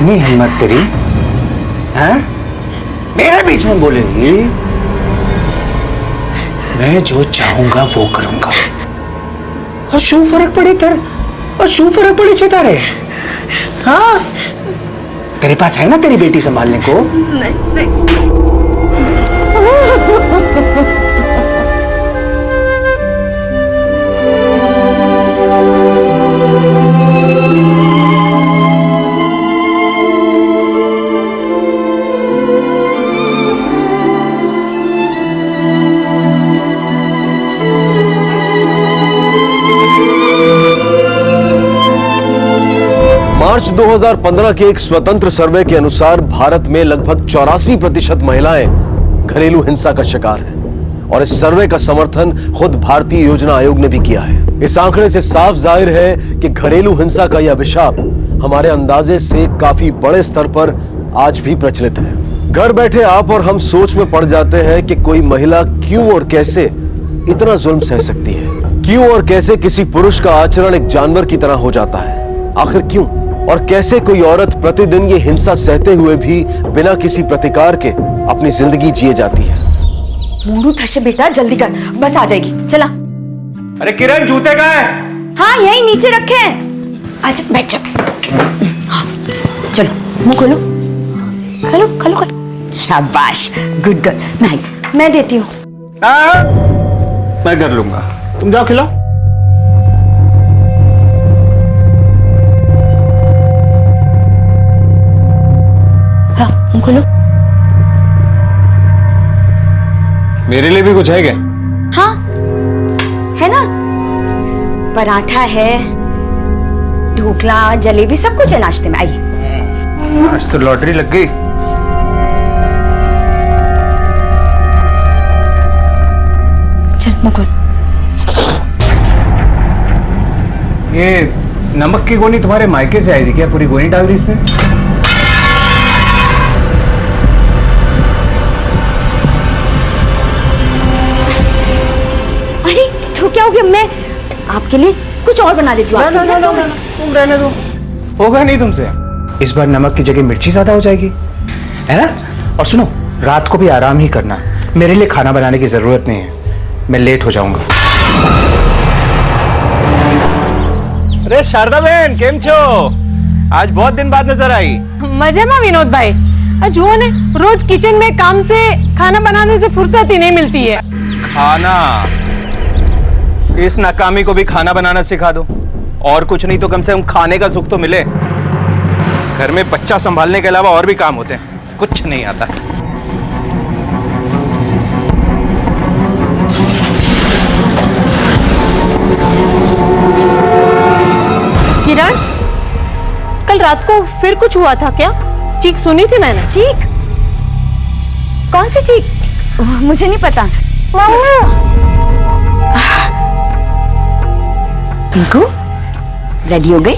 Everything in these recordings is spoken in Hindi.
इतनी हिम्मत तेरी, हैं? मेरे बीच में बोलेगी? मैं जो चाहूंगा वो करूंगा। और शू फर्क पड़े तारे? हाँ, तेरे पास है ना तेरी बेटी संभालने को? नहीं। मार्च 2015 के एक स्वतंत्र सर्वे के अनुसार भारत में लगभग 84% महिलाएं घरेलू हिंसा का शिकार हैं और इस सर्वे का समर्थन खुद भारतीय योजना आयोग ने भी किया है। इस आंकड़े से साफ जाहिर है कि घरेलू हिंसा का यह अभिशाप हमारे अंदाजे से काफी बड़े स्तर पर आज भी प्रचलित है। घर बैठे आप और हम सोच में पड़ जाते हैं कि कोई महिला क्यों और कैसे इतना जुल्म सह सकती है, क्यों और कैसे किसी पुरुष का आचरण एक जानवर की तरह हो जाता है। आखिर क्यों और कैसे कोई औरत प्रतिदिन ये हिंसा सहते हुए भी बिना किसी प्रतिकार के अपनी जिंदगी जिए जाती है। मोड़ू थर्षे बेटा, जल्दी कर, बस आ जाएगी। चला। अरे किरण, जूते कहाँ हैं? हाँ, यही नीचे रखे हैं। आज बैठ जा। हाँ, चलो मुंह खोलो। खोलो। शाबाश, गुड गर्ल। मैं देती हूँ। मैं कर लूंगा, तुम जाओ खिलाओ। खोलो। मेरे लिए भी कुछ है क्या? हाँ, है ना, पराठा है, ढोकला, जलेबी, सब कुछ है नाश्ते में। आइए। आज तो लॉटरी लग गई। चल मुकुल। ये नमक की गोनी तुम्हारे मायके से आई थी क्या? पूरी गोनी डाल दी इसमें? तो क्या हो गया, मैं आपके लिए कुछ और बना देती हूँ। ना, तुम रहने दो, होगा नहीं तुमसे। इस बार नमक की जगह मिर्ची ज्यादा हो जाएगी, है ना? और सुनो, रात को भी आराम ही करना, मेरे लिए खाना बनाने की जरूरत नहीं है, मैं लेट हो जाऊंगा। अरे शारदा बहन, केम छो? आज बहुत दिन बाद नजर आई। मजे में विनोद भाई, जुओ ने रोज किचन में काम से, खाना बनाने से फुर्सत ही नहीं मिलती है। खाना, इस नाकामी को भी खाना बनाना सिखा दो, और कुछ नहीं तो कम से कम खाने का सुख तो मिले। घर में बच्चा संभालने के अलावा और भी काम होते हैं, कुछ नहीं आता। किरण, कल रात को फिर कुछ हुआ था क्या? चीख सुनी थी मैंने। चीख? कौन सी चीख? मुझे नहीं पता। पिंकू, रेडी हो गई?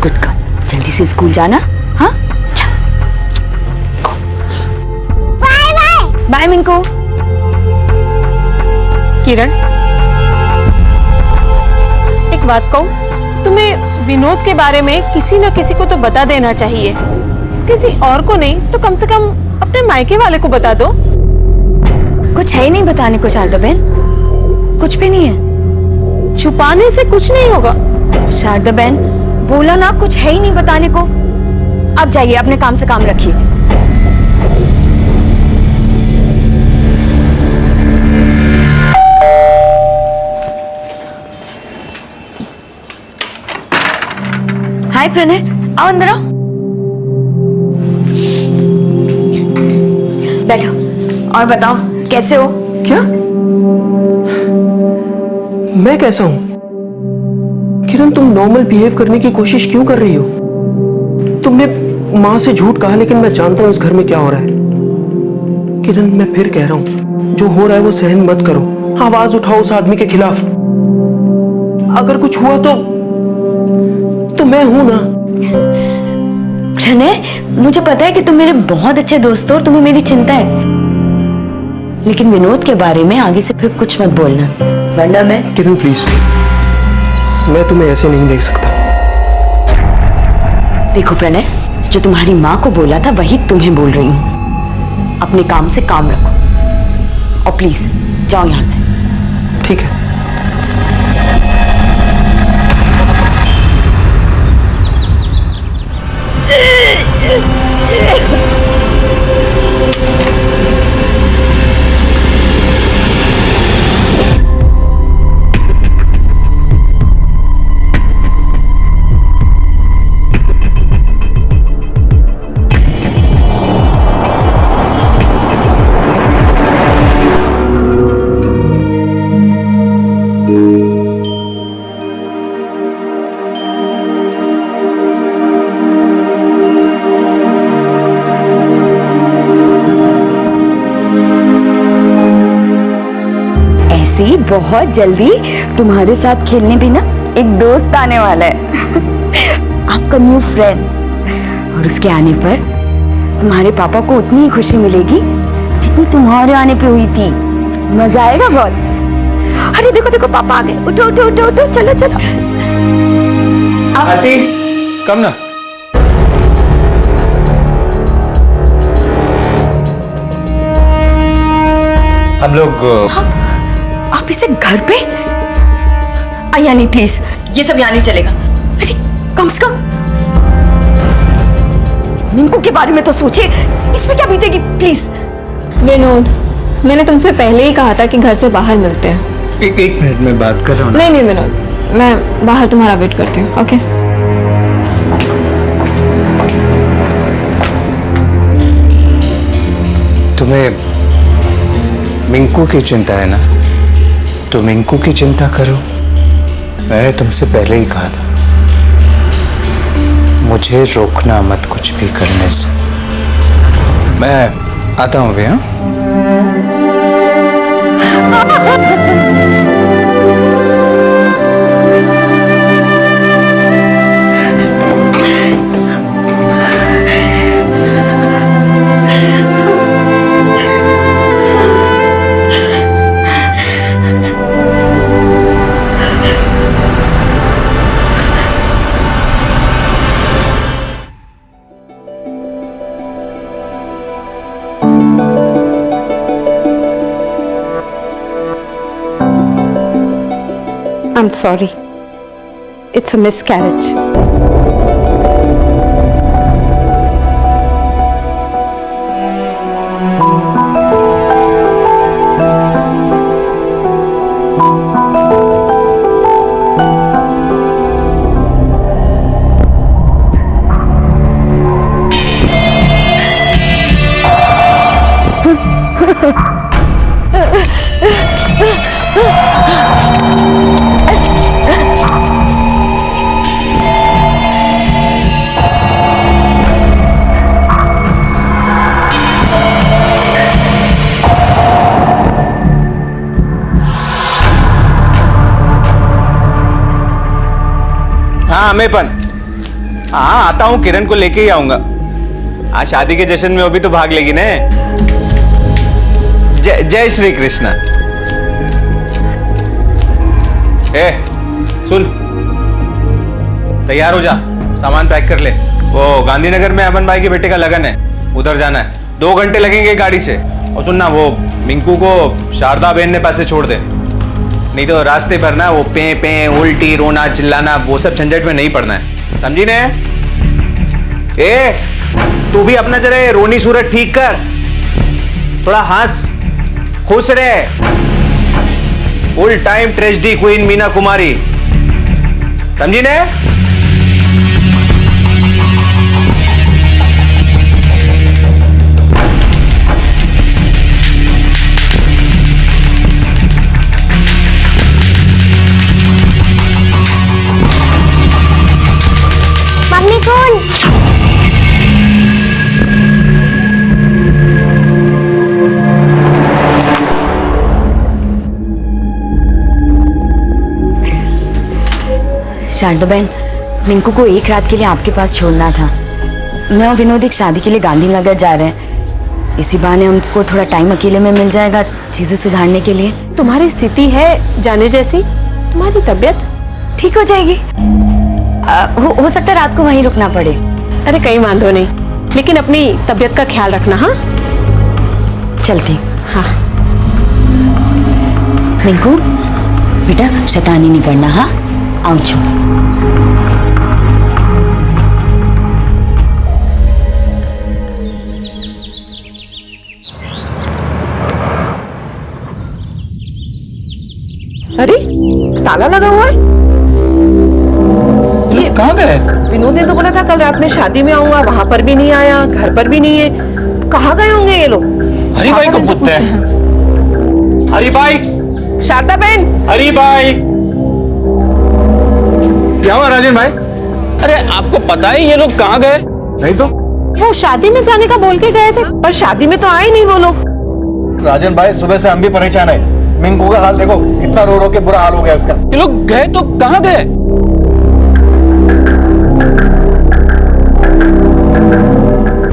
गुड गर्ल, जल्दी से स्कूल जाना। हाँ, बाय मिंकू। किरण, एक बात कहूं, तुम्हें विनोद के बारे में किसी न किसी को तो बता देना चाहिए। किसी और को नहीं तो कम से कम अपने मायके वाले को बता दो। कुछ है ही नहीं बताने को शारदा बहन, कुछ भी नहीं है। छुपाने से कुछ नहीं होगा। शारदा बहन, बोला ना, कुछ है ही नहीं बताने को। अब जाइए, अपने काम से काम रखिए। हाय प्रणय, आओ अंदर आओ। बैठो और बताओ, कैसे हो? क्या? मैं कैसा हूं? किरण, तुम नॉर्मल बिहेव करने की कोशिश क्यों कर रही हो? तुमने मां से झूठ कहा, लेकिन मैं जानता हूं इस घर में क्या हो रहा है। किरण, मैं फिर कह रहा हूं, जो हो रहा है वो सहन मत करो। आवाज उठाओ उस आदमी के खिलाफ। अगर कुछ हुआ तो मैं हूं ना। प्रणय, मुझे पता है कि तुम मेरे बहुत अच्छे दोस्त हो और तुम्हें मेरी चिंता है, लेकिन विनोद के बारे में आगे से फिर कुछ मत बोलना, वरना मैं। किरण प्लीज, मैं तुम्हें ऐसे नहीं देख सकता। देखो प्रणय, जो तुम्हारी माँ को बोला था वही तुम्हें बोल रही हूँ। अपने काम से काम रखो और प्लीज जाओ यहाँ से। ठीक है। ऐसी बहुत जल्दी तुम्हारे साथ खेलने भी ना एक दोस्त आने वाला है आपका न्यू फ्रेंड। और उसके आने पर तुम्हारे पापा को उतनी ही खुशी मिलेगी जितनी तुम्हारे आने पे हुई थी। मजा आएगा बहुत। अरे देखो देखो पापा आ गए। उठो उठो उठो उठो, चलो चलो। आती कम ना। हम लोग आप इसे घर पे? यानी प्लीज ये सब यहाँ नहीं चलेगा। अरे कम से कम मिंकू के बारे में तो सोचिए, इसमें क्या बीतेगी। प्लीज विनोद, मैंने तुमसे पहले ही कहा था कि घर से बाहर मिलते हैं। एक मिनट में बात कर रहा हूँ। नहीं नहीं विनोद, मैं बाहर तुम्हारा वेट करती हूँ। ओके तुम्हें मिंकू की चिंता है ना, तो मिंकू की चिंता करो। मैंने तुमसे पहले ही कहा था मुझे रोकना मत कुछ भी करने से। मैं आता हूँ भैया। I'm sorry. It's a miscarriage. हाँ मेपन, हाँ आता हूँ, किरण को लेके ही आऊंगा। हाँ शादी के जश्न में वो भी तो भाग लेगी ने। जय श्री कृष्णा। ए सुन, तैयार हो जा, सामान पैक कर ले। वो गांधीनगर में अमन भाई के बेटे का लगन है, उधर जाना है। 2 घंटे लगेंगे गाड़ी से। और सुनना, वो मिंकू को शारदा बहन ने पासे छोड़ दे, नहीं तो रास्ते पर ना वो पे पे उल्टी रोना चिल्लाना वो सब झंझट में नहीं पड़ना है, समझी ने? ए तू भी अपना जरा रोनी सूरत ठीक कर, थोड़ा हंस खुश रहे। Full time tragedy queen Meena Kumari, समझी ने? मम्मी कौन? शारदा बहन, मिंकू को एक रात के लिए आपके पास छोड़ना था। मैं और विनोद एक शादी के लिए गांधीनगर जा रहे हैं। इसी बहाने हमको थोड़ा टाइम अकेले में मिल जाएगा चीजें सुधारने के लिए। तुम्हारी स्थिति है जाने जैसी, तुम्हारी तबीयत ठीक हो जाएगी। हो सकता है रात को वहीं रुकना पड़े। अरे कहीं वांधो नहीं, लेकिन अपनी तबीयत का ख्याल रखना। हाँ चलती। हाँ रिंकू बेटा शैतानी नहीं करना। हाँ आऊं छू। अरे ताला लगा हुआ है। ये कहाँ गए? विनोद ने तो बोला था कल रात में शादी में आऊंगा, वहां पर भी नहीं आया, घर पर भी नहीं है। कहाँ गए होंगे ये लोग? हरी भाई को पूछते हैं। हरी भाई, शारदा बहन, हरी भाई। क्या हुआ राजन भाई? अरे आपको पता है ये लोग कहाँ गए? नहीं तो। वो शादी में जाने का बोल के गए थे, पर शादी में तो आए नहीं वो लोग। राजन भाई सुबह से हम भी परेशान है। मिंकू का हाल देखो, कितना रो रो के बुरा हाल हो गया इसका। ये लोग गए तो कहाँ गए?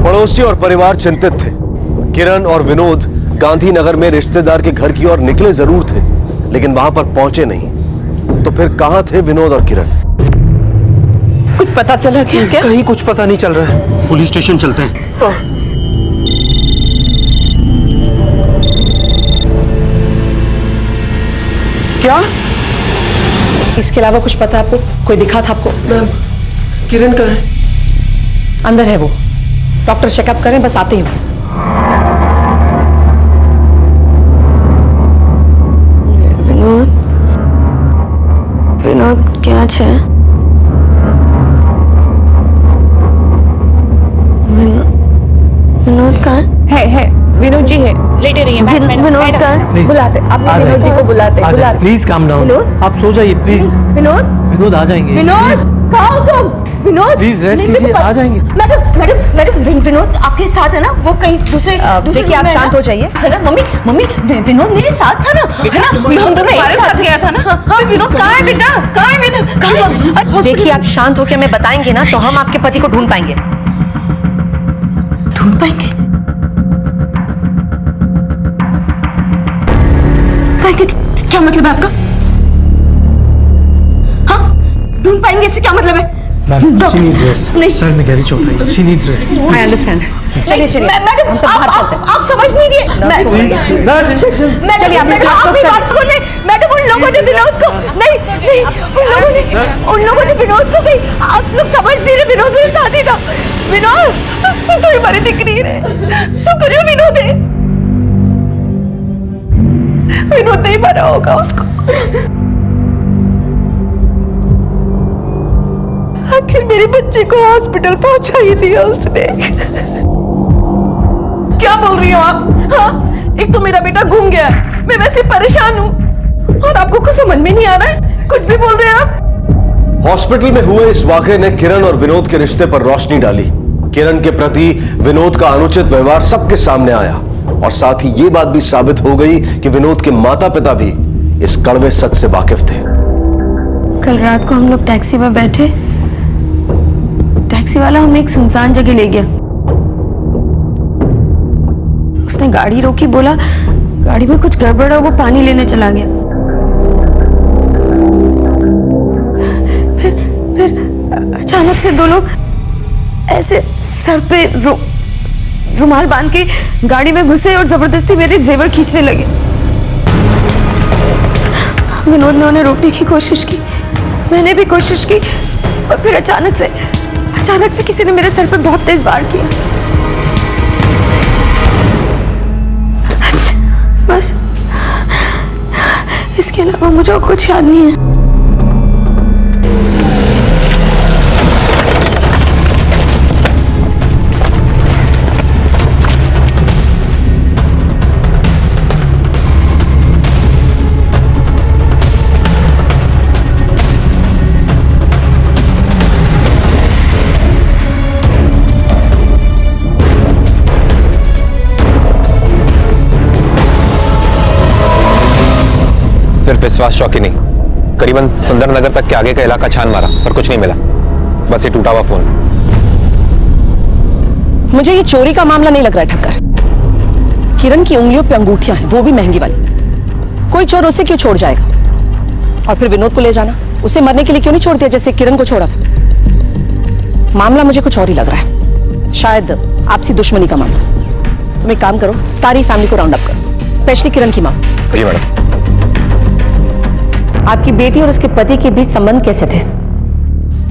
पड़ोसी और परिवार चिंतित थे। किरण और विनोद गांधीनगर में रिश्तेदार के घर की ओर निकले जरूर थे, लेकिन वहां पर पहुंचे नहीं। तो फिर कहां थे विनोद और किरण? कुछ पता चला क्या? कहीं कुछ पता नहीं चल रहा है। पुलिस स्टेशन चलते हैं। क्या? इसके अलावा कुछ पता है आपको? कोई दिखा था आपको? मैम किरण कहाँ है? अंदर है वो। डॉक्टर चेकअप करें, बस आते ही वो। विनोद विनोद क्या છે? विनोद कहाँ है विनोद जी है, लेटे रही है। विनोद कहाँ? बुलाते, आप विनोद जी को बुलाते। Please calm down. विनोद? आप सो जाइए प्लीज। विनोद विनोद आ जाएंगे। विनोद कहाँ हो तुम? विनोद प्लीज रेस्ट नहीं, कीजिए, आ जाएंगे। मैडम विनोद आपके साथ है ना? वो कहीं दूसरे देखिए, आप शांत हो जाइए। है ना? मम्मी विनोद मेरे साथ था ना, है ना? हम दोनों एक साथ गया था ना। हाँ विनोद कहाँ है बेटा? कहाँ है विनोद? देखिए, आप शांत होकर हमें बताएंगे ना तो हम आपके पति को ढूंढ पाएंगे। ढूंढ पाएंगे? क्या मतलब है आपका? हाँ ढूंढ पाएंगे इससे क्या मतलब है? She needs rest. नहीं। सर में गहरी चोट आई। She needs rest. I understand. चलिए मैडम हम सब बाहर चलते हैं। आप समझ नहीं रही। चलिए, आप मैडम आप भी बात सुन ले। मैडम उन लोगों ने विनोद को नहीं उन लोगों ने विनोद को कहीं, आप लोग समझ नहीं रहे। विनोद मेरे साथ ही था। विनोद सु तो हमारी दिक्री रे सु करियो विनोद है। विनोद नहीं मारा होगा उसको। आखिर मेरे बच्चे को हॉस्पिटल पहुंचा ही दिया उसने। क्या बोल रही हो आप? हाँ एक तो मेरा बेटा घूम गया, मैं वैसे परेशान हूँ, और आपको कुछ समझ में नहीं आ रहा है? कुछ भी बोल रहे हैं आप। हॉस्पिटल में हुए इस वाकये ने किरण और विनोद के रिश्ते पर रोशनी डाली। किरण के प्रति विनोद का अनुचित व्यवहार सबके सामने आया, और साथ ही ये बात भी साबित हो गई कि विनोद के माता पिता भी इस कड़वे सच से वाकिफ थे। कल रात को हम लोग टैक्सी में बैठे, टैक्सी वाला हमें एक सुनसान जगह ले गया। उसने गाड़ी रोकी, बोला गाड़ी में कुछ गड़बड़ है, वो पानी लेने चला गया। फिर अचानक से दो लोग ऐसे सर पे रुमाल बांध के गाड़ी में घुसे और जबरदस्ती मेरे जेवर खींचने लगे। विनोद ने उन्हें रोकने की कोशिश की, मैंने भी कोशिश की, और फिर अचानक से किसी ने मेरे सर पे बहुत तेज वार किया। बस इसके अलावा मुझे और कुछ याद नहीं है। सिर्फ विश्वास चौकी नहीं, करीबन सुंदर नगर तक के आगे का इलाका छान मारा पर कुछ नहीं मिला, बस ये टूटा हुआ फोन। मुझे ये चोरी का मामला नहीं लग रहा है ठक्कर। किरण की उंगलियों पे अंगूठियां हैं, वो भी महंगी वाली। कोई चोर उसे क्यों छोड़ जाएगा? और फिर विनोद को ले जाना, उसे मरने के लिए क्यों नहीं छोड़ दिया जैसे किरण को छोड़ा था? मामला मुझे कुछ और ही लग रहा है, शायद आपसी दुश्मनी का मामला। तुम एक काम करो, सारी फैमिली को राउंड अप करो, स्पेशली किरण की माँ। जी मैडम। आपकी बेटी और उसके पति के बीच संबंध कैसे थे?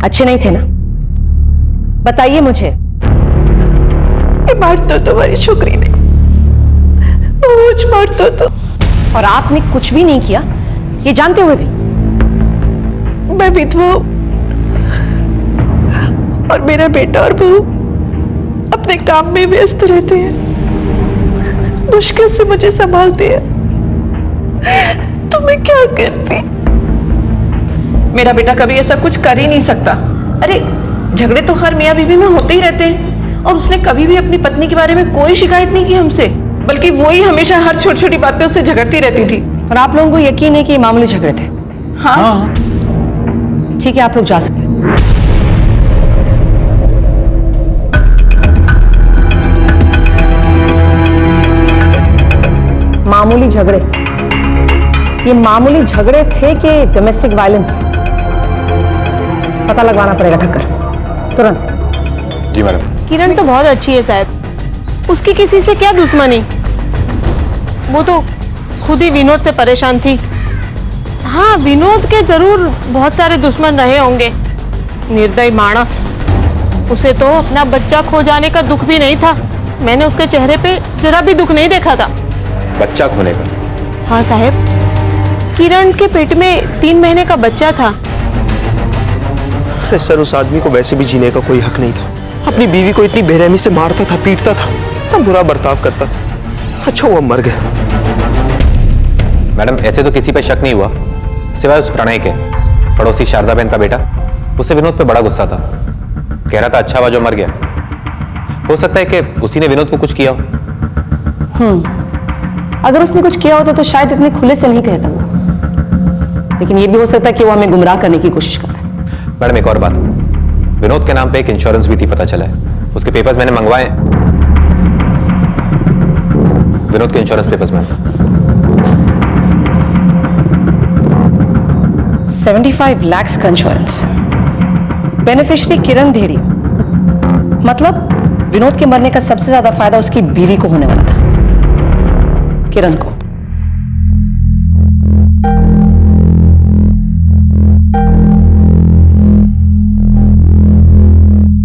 अच्छे नहीं थे ना? बताइए मुझे। मारता तुम्हारी छोकरी ने, बहुत मारता था। और आपने कुछ भी नहीं किया, ये जानते हुए भी? मैं विधवा हूं और मेरा बेटा और बहू अपने काम में व्यस्त रहते हैं, मुश्किल से मुझे संभालते हैं। तो मैं क्या करती? मेरा बेटा कभी ऐसा कुछ कर ही नहीं सकता। अरे झगड़े तो हर मियाँ बीवी में होते ही रहते हैं, और उसने कभी भी अपनी पत्नी के बारे में कोई शिकायत नहीं की हमसे, बल्कि वो ही हमेशा हर छोटी छोटी बात पे उससे झगड़ती रहती थी। और आप लोगों को यकीन है कि ये मामूली झगड़े थे? हाँ। ठीक है, आप लोग जा सकते हैं। मामूली झगड़े, ये मामूली झगड़े थे कि डोमेस्टिक वायलेंस? पता लगवाना पड़ेगा ठक्कर, तुरंत। जी मैडम। किरण तो बहुत अच्छी है साहब, उसकी किसी से क्या दुश्मनी, वो तो खुद ही विनोद से परेशान थी। हाँ, विनोद के जरूर बहुत सारे दुश्मन रहे होंगे, निर्दयी मानस। उसे तो अपना बच्चा खो जाने का दुख भी नहीं था, मैंने उसके चेहरे पे जरा भी दुख नहीं देखा था। बच्चा खोने का? हाँ साहब, किरण के पेट में 3 महीने का बच्चा था। अरे सर, उस आदमी को वैसे भी जीने का कोई हक नहीं था। अपनी बीवी को इतनी बेरहमी से मारता था, पीटता था, इतना बुरा बर्ताव करता था। अच्छा वो मर गया। मैडम, ऐसे तो किसी पे शक नहीं हुआ सिवाय उस प्रणय के। पड़ोसी शारदा बहन का बेटा, उसे विनोद पे बड़ा गुस्सा था, कह रहा था अच्छा हुआ जो मर गया। हो सकता है कि उसी ने विनोद को कुछ किया हो। अगर उसने कुछ किया होता तो शायद इतने खुले से नहीं कहता वो, लेकिन ये भी हो सकता है कि वो हमें गुमराह करने की कोशिश कर रहा है। मैडम एक और बात, विनोद के नाम पे एक इंश्योरेंस भी थी, पता चला है। उसके पेपर्स मैंने मंगवाए, विनोद के इंश्योरेंस पेपर्स में 75 लाख का इंश्योरेंस, बेनिफिशियरी किरण धेड़ी। मतलब विनोद के मरने का सबसे ज्यादा फायदा उसकी बीवी को होने वाला था, किरण को।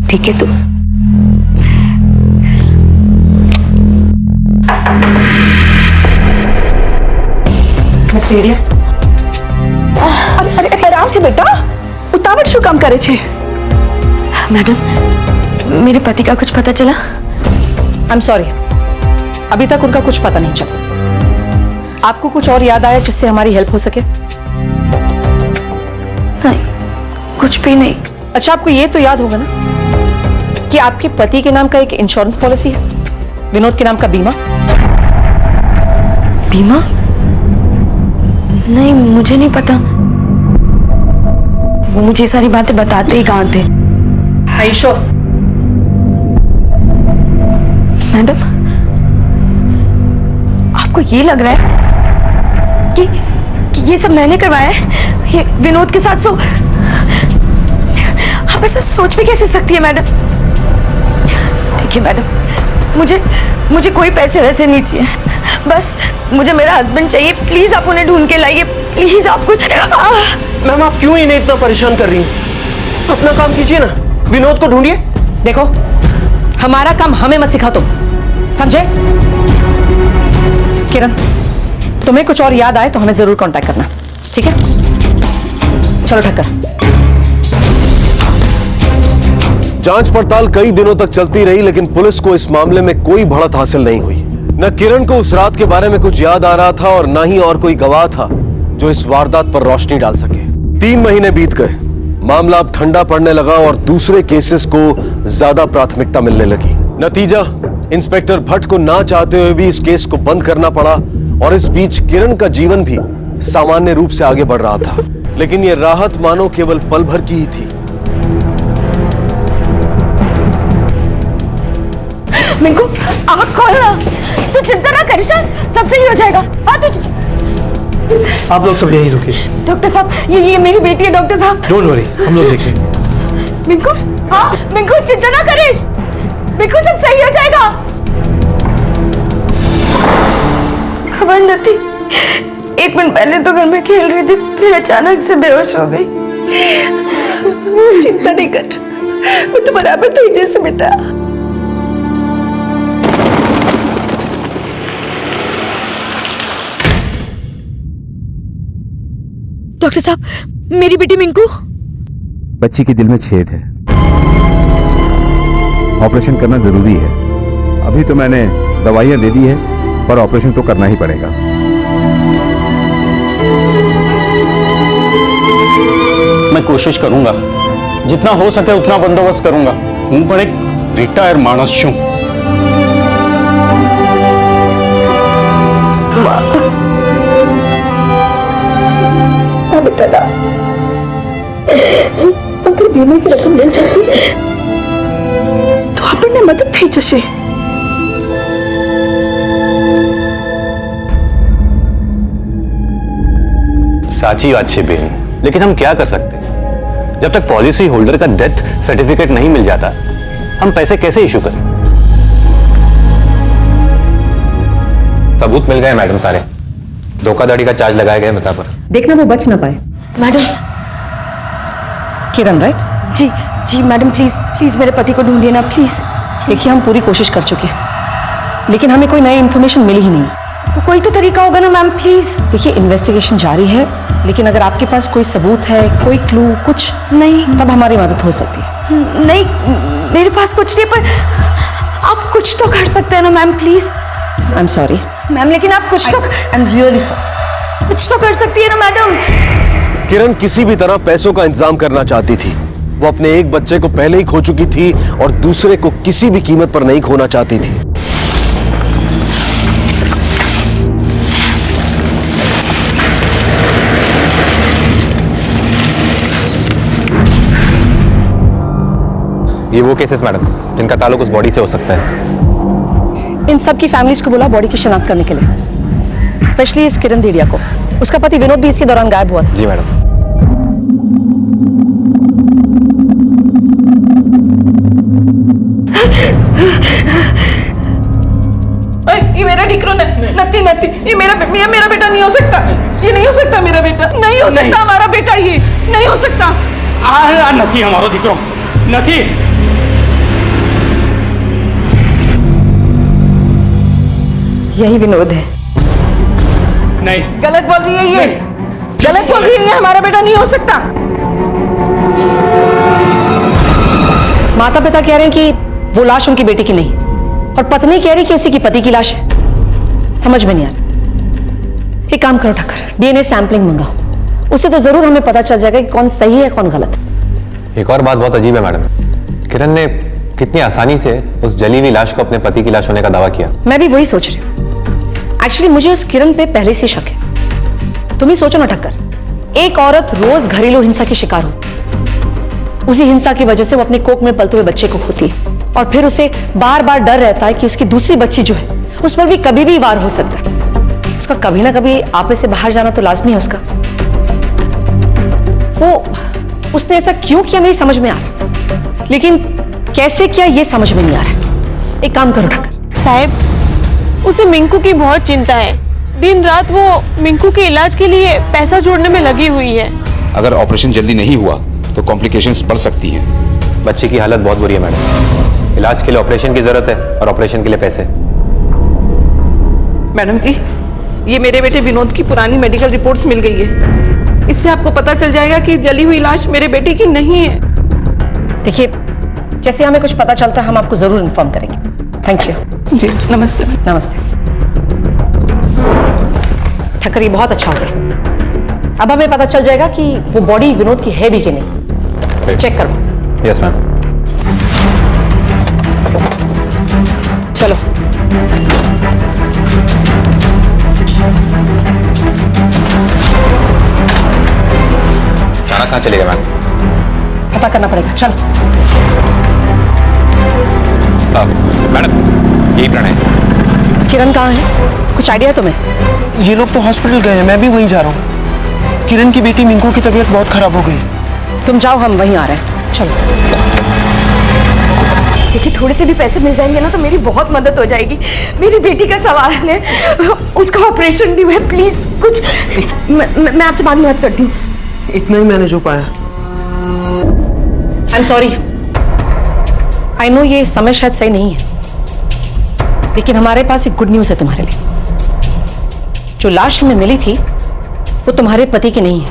ठीक है सो मिस्टेरिया, अरे आराम से बेटा, उतावट શું કામ કરે છે? मैडम, मेरे पति का कुछ पता चला? आई एम सॉरी, अभी तक उनका कुछ पता नहीं चला। आपको कुछ और याद आया जिससे हमारी हेल्प हो सके? नहीं, कुछ भी नहीं। अच्छा, आपको ये तो याद होगा ना कि आपके पति के नाम का एक इंश्योरेंस पॉलिसी है, विनोद के नाम का बीमा। बीमा? नहीं, मुझे नहीं पता। वो मुझे सारी बातें बताते ही कहाँ थे। आयशो, मैडम, आपको ये लग रहा है कि ये सब मैंने करवाया है? ये विनोद के साथ आप ऐसा सोच भी कैसे सकती है मैडम? देखिए मैडम, मुझे कोई पैसे वैसे नहीं चाहिए, बस मुझे मेरा हस्बैंड चाहिए। प्लीज आप उन्हें ढूंढ के लाइए, प्लीज। आप कुछ मैम, आप क्यों इन्हें इतना परेशान कर रही हैं? अपना काम कीजिए ना, विनोद को ढूंढिए। देखो, हमारा काम हमें मत सिखा तुम, समझे? किरण, तुम्हें कुछ और याद आए तो हमें जरूर कांटेक्ट करना, ठीक है? चलो ठक्कर। जांच पड़ताल कई दिनों तक चलती रही, लेकिन पुलिस को इस मामले में कोई बढ़त हासिल नहीं हुई। न किरण को उस रात के बारे में कुछ याद आ रहा था और न ही और कोई गवाह था जो इस वारदात पर रोशनी डाल सके। 3 महीने बीत गए, मामला अब ठंडा पड़ने लगा और दूसरे केसेस को ज्यादा प्राथमिकता मिलने लगी। नतीजा, इंस्पेक्टर भट्ट को ना चाहते हुए भी इस केस को बंद करना पड़ा और इस बीच किरण का जीवन भी सामान्य रूप से आगे बढ़ रहा था। लेकिन यह राहत मानो केवल पल भर की ही थी। मिंकू, आँख खोलना, तू चिंता ना कर, सब सही हो जाएगा। हाँ, आप लोग सब यहीं रुकिए। डॉक्टर साहब, ये मेरी बेटी है डॉक्टर साहब। डोंट वरी, हम लोग देखेंगे। मिंकू, हाँ मिंकू चिंता ना करिस, मिंकू सब सही हो जाएगा। खबर न थी, 1 मिनट पहले तो घर में खेल रही थी, फिर अचानक से बेहोश हो गई। चिंता नहीं कर, मैं तो बराबर थी जैसे बेटा। डॉक्टर साहब, मेरी बेटी मिंकू। बच्ची के दिल में छेद है, ऑपरेशन करना जरूरी है। अभी तो मैंने दवाइयां दे दी है, पर ऑपरेशन तो करना ही पड़ेगा। मैं कोशिश करूंगा, जितना हो सके उतना बंदोबस्त करूंगा। हूं पर एक रिटायर मानस छू। बेटा अगर बीमा की रकम मिल जाती तो આપણને મદદ થઈ જશે। साची बात है बहन, लेकिन हम क्या कर सकते हैं? जब तक पॉलिसी होल्डर का डेथ सर्टिफिकेट नहीं मिल जाता, हम पैसे कैसे इशू करें? सबूत मिल गए मैडम सारे, धोखाधड़ी का चार्ज लगाया गया मिता पर। देखना वो बच ना पाए। मैडम। किरण राइट? जी जी मैडम, प्लीज प्लीज मेरे पति को ढूंढिए ना प्लीज। देखिए हम पूरी कोशिश कर चुके हैं, लेकिन हमें कोई नई इन्फॉर्मेशन मिली ही नहीं। कोई तो तरीका होगा ना मैम, प्लीज। देखिए इन्वेस्टिगेशन जारी है, लेकिन अगर आपके पास कोई सबूत है, कोई क्लू कुछ नहीं, तब हमारी मदद हो सकती है। नहीं मेरे पास कुछ नहीं, पर आप कुछ तो कर सकते हैं ना ma'am, please. I am sorry ma'am, लेकिन आप कुछ तो, आई एम रियली सॉरी। कुछ तो कर सकती है ना मैडम। किरण किसी भी तरह पैसों का इंतजाम करना चाहती थी। वो अपने एक बच्चे को पहले ही खो चुकी थी और दूसरे को किसी भी कीमत पर नहीं खोना चाहती थी। ये वो केसेस मैडम जिनका ताल्लुक उस बॉडी से हो सकता है। इन सब की फैमिलीज को बुला बॉडी की शिनाख्त करने के लिए, स्पेशली इस किरण धेड़िया को। उसका पति विनोद भी इसी दौरान गायब हुआ था। जी मैडम। ये मेरा डिक्रो नत्ती नत्ती, ये मेरा बेटा नहीं हो सकता। ये नहीं हो सकता, मेरा बेटा नहीं हो सकता, हमारा बेटा ये नहीं हो सकता। आ नहीं हमारो दिक्रो नहीं। यही विनोद है। नहीं, गलत बोल रही है ये, गलत बोल रही है ये, हमारा बेटा नहीं हो सकता। माता पिता कह रहे हैं कि वो लाश उनकी बेटी की नहीं, और पत्नी कह रही कि उसी की पति की लाश है। समझ में नहीं आ रहा। एक काम करो ठक्कर, डीएनए सैंपलिंग मंगाओ, उससे तो जरूर हमें पता चल जाएगा कि कौन सही है कौन गलत। एक और बात बहुत अजीब है मैडम, किरण ने कितनी आसानी से उस जली हुई लाश को अपने पति की लाश होने का दावा किया। मैं भी वही सोच रही हूँ। एक्चुअली मुझे उस किरण पे पहले से शक है। तुम ही सोचो ना ठक्कर, एक औरत रोज घरेलू हिंसा की शिकार होती, उसी हिंसा की वजह से वो अपने कोख में पलते हुए बच्चे को खोती है, और फिर उसे बार बार डर रहता है कि उसकी दूसरी बच्ची जो है उस पर भी कभी भी वार हो सकता है। उसका कभी ना कभी आपे से बाहर जाना तो लाजमी है उसका। वो उसने ऐसा क्यों किया नहीं समझ में आ रहा, लेकिन कैसे किया ये समझ में नहीं आ रहा। एक काम करो ठक्कर साहब, उसे मिंकू की बहुत चिंता है। दिन रात वो मिंकू के इलाज के लिए पैसा जोड़ने में लगी हुई है। अगर ऑपरेशन जल्दी नहीं हुआ तो कॉम्प्लिकेशंस बढ़ सकती हैं। बच्चे की हालत बहुत बुरी है मैडम, इलाज के लिए ऑपरेशन की जरूरत है और ऑपरेशन के लिए पैसे। मैडम जी, ये मेरे बेटे विनोद की पुरानी मेडिकल रिपोर्ट्स मिल गई है। इससे आपको पता चल जाएगा कि जली हुई लाश मेरे बेटे की नहीं है। देखिए, जैसे हमें कुछ पता चलता है हम आपको जरूर इन्फॉर्म करेंगे। थैंक यू जी, नमस्ते। नमस्ते। ठक्कर, ये बहुत अच्छा हो गया। अब हमें पता चल जाएगा कि वो बॉडी विनोद की है भी कि नहीं। चेक करो। Yes ma'am. चलो। सारा कहाँ चलेगा मैम? पता करना पड़ेगा, चलो। मैडम, यही प्रणय। किरण कहाँ है? कुछ आइडिया है तुम्हें? ये लोग तो हॉस्पिटल गए हैं, मैं भी वहीं जा रहा हूँ। किरण की बेटी मिंकू की तबीयत बहुत खराब हो गई। तुम जाओ, हम वहीं आ रहे हैं। चलो। देखिए थोड़े से भी पैसे मिल जाएंगे ना तो मेरी बहुत मदद हो जाएगी। मेरी बेटी का सवाल है, उसका ऑपरेशन ड्यू है, प्लीज कुछ मैं आपसे बाद में बात करती हूँ। इतना ही मैनेज हो पाया। I am sorry, I know ये समय शायद सही नहीं है, लेकिन हमारे पास एक गुड न्यूज है तुम्हारे लिए। जो लाश हमें मिली थी वो तुम्हारे पति की नहीं है,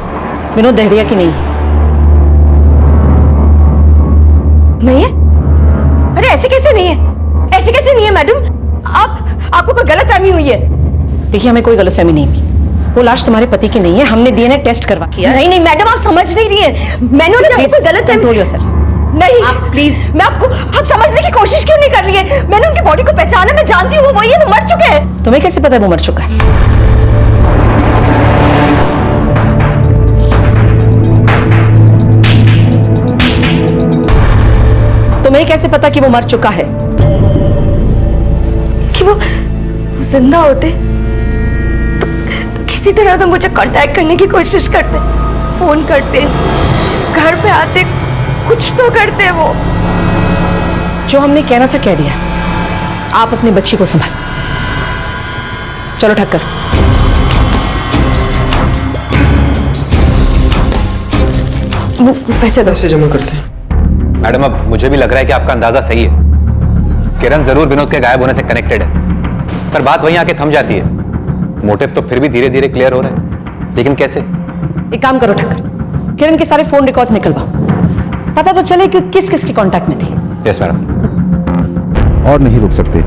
विनोद दहरिया की नहीं है। नहीं है? अरे ऐसे कैसे नहीं है? ऐसे कैसे नहीं है मैडम? आपको कोई गलतफहमी हुई है? देखिए हमें कोई गलतफहमी नहीं हुई, वो लाश तुम्हारे पति की नहीं है, हमने डीएनए टेस्ट करवा किया। नहीं मैडम, आप समझ नहीं रही है। मैंने उन्हें कोई गलतफहमी। Control yourself. नहीं आप प्लीज, मैं आप समझने की कोशिश क्यों नहीं कर रही है? मैंने उनकी बॉडी को पहचाना, मैं जानती हूँ वो वही है, वो मर चुके हैं। तुम्हें कैसे पता है वो मर चुका है? तुम्हें कैसे पता कि वो मर चुका है? कि वो जिंदा होते तो किसी तरह तो मुझे कांटेक्ट करने की कोशिश करते, फोन करते, घर पे आते, कुछ तो करते वो। जो हमने कहना था कह दिया। आप अपनी बच्ची को संभाल। चलो ठक्कर। वो पैसे जमा करते हैं। मैडम अब मुझे भी लग रहा है कि आपका अंदाजा सही है। किरण जरूर विनोद के गायब होने से कनेक्टेड है, पर बात वहीं आके थम जाती है। मोटिव तो फिर भी धीरे धीरे क्लियर हो रहा है, लेकिन कैसे? एक काम करो ठक्कर, किरण के सारे फोन रिकॉर्ड्स निकलवाओ, पता तो चले कि किस किस के कांटेक्ट में थी। Yes madam. और नहीं रुक सकते,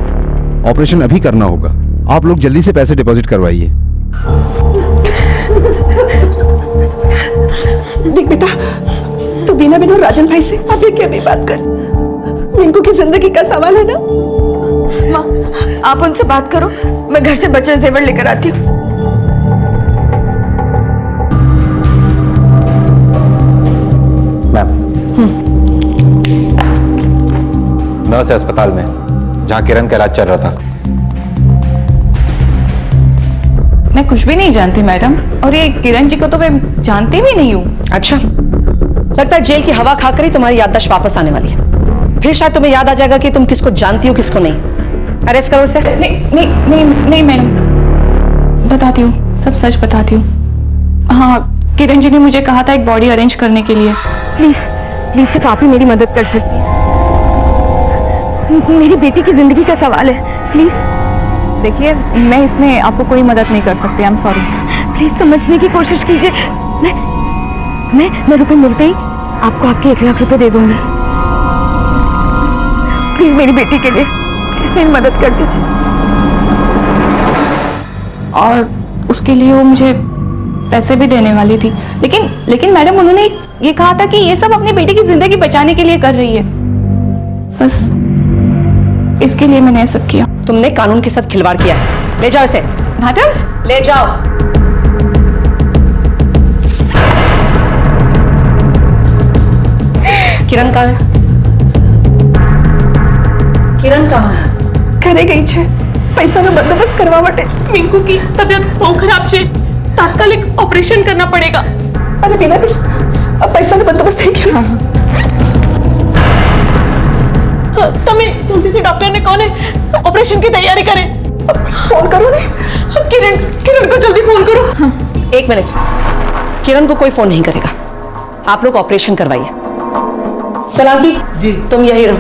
ऑपरेशन अभी करना होगा। आप लोग जल्दी से पैसे डिपॉजिट करवाइए। देख बेटा, तू बिना बिना राजन भाई से अभी के अभी बात कर। मिंकू की जिंदगी का सवाल है ना। माँ आप उनसे बात करो, मैं घर से बचे जेवर लेकर आती हूँ। मैम नर्स है अस्पताल में जहां किरण का इलाज चल रहा था। मैं कुछ भी नहीं जानती मैडम, और ये किरण जी को तो मैं जानती भी नहीं हूँ। अच्छा, लगता है जेल की हवा खाकर ही तुम्हारी याददाश्त वापस आने वाली है। फिर शायद तुम्हें याद आ जाएगा कि तुम किसको जानती हो किसको नहीं। अरेस्ट करो उसे। नहीं मैडम, बताती हूँ, सब सच बताती हूँ। हाँ, किरण जी ने मुझे कहा था एक बॉडी अरेंज करने के लिए। प्लीज प्लीज सिर्फ आप ही मेरी मदद कर सकती हैं। मेरी बेटी की जिंदगी का सवाल है, प्लीज। देखिए मैं इसमें आपको कोई मदद नहीं कर सकती, आई एम सॉरी। प्लीज समझने की कोशिश कीजिए। मैं रुपए मिलते ही आपको आपके 1 लाख रुपए दे दूंगी। प्लीज मेरी बेटी के लिए प्लीज मेरी मदद कर दीजिए। और उसके लिए वो मुझे पैसे भी देने वाली थी, लेकिन मैडम उन्होंने ये कहा था कि ये सब अपनी बेटी की जिंदगी बचाने के लिए कर रही है, बस इसके लिए मैंने ये सब किया। तुमने कानून के साथ खिलवाड़ किया है। ले जाओ इसे। मैडम ले जाओ। किरण कहाँ है? किरण कहाँ है? घरे गई छे, पैसा नो बंदोबस्त करवा માટે। मिंकू की तबीयत बहुत खराब છે, तात्कालिक ऑपरेशन करना पड़ेगा। अरे बिना भी अब पैसा नो बंदोबस्त થઈ ગયો। તમે જલ્દીથી ડોક્ટરને કોને ऑपरेशन की तैयारी करे। फोन करो ने। किरण को जल्दी फोन करो। 1 मिनट, किरण को कोई फोन नहीं करेगा। आप लोग ऑपरेशन करवाइए। सलांकी जी, तुम यही रहो,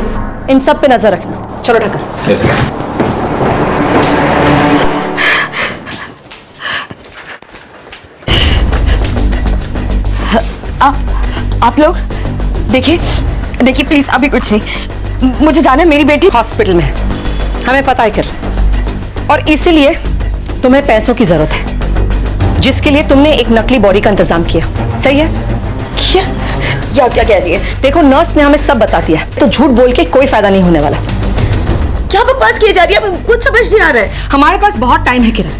इन सब पे नजर रखना। चलो ठक्कर। Yes ma'am. आप लोग देखिए प्लीज, अभी कुछ नहीं, मुझे जाना है। मेरी बेटी हॉस्पिटल में है, हमें पता है किरण, और इसीलिए तुम्हें पैसों की जरूरत है, जिसके लिए तुमने एक नकली बॉडी का इंतजाम किया। सही है? क्या क्या कह रही है? देखो नर्स ने हमें सब बता दिया है, तो झूठ बोल के कोई फायदा नहीं होने वाला। क्या बकवास किए जा रही है? कुछ समझ नहीं आ रहा है। हमारे पास बहुत टाइम है किरण,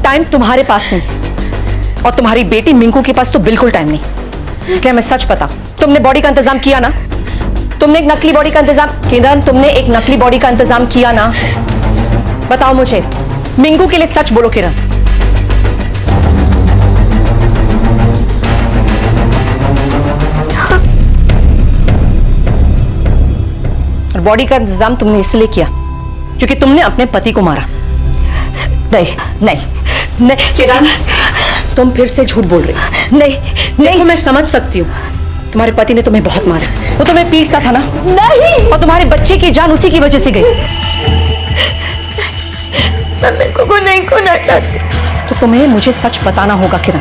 टाइम तुम्हारे पास नहीं, और तुम्हारी बेटी मिंकू के पास तो बिल्कुल टाइम नहीं। इसलिए हमें सच पता, तुमने बॉडी का इंतजाम किया ना? तुमने एक नकली बॉडी का इंतजाम, किरण तुमने एक नकली बॉडी का इंतजाम किया ना? बताओ मुझे, मिंकू के लिए सच बोलो किरण। और बॉडी का इंतजाम तुमने इसलिए किया क्योंकि तुमने अपने पति को मारा। नहीं नहीं नहीं किरण, तुम फिर से झूठ बोल रही हो। नहीं देखो, मैं समझ सकती हूँ, तुम्हारे पति ने तुम्हें बहुत मारा, वो तुम्हें पीटता था ना। नहीं, और तुम्हारे बच्चे की जान उसी की वजह से गई। मैं मेरे को नहीं खोना चाहती। तो तुम्हें मुझे सच बताना होगा किरण,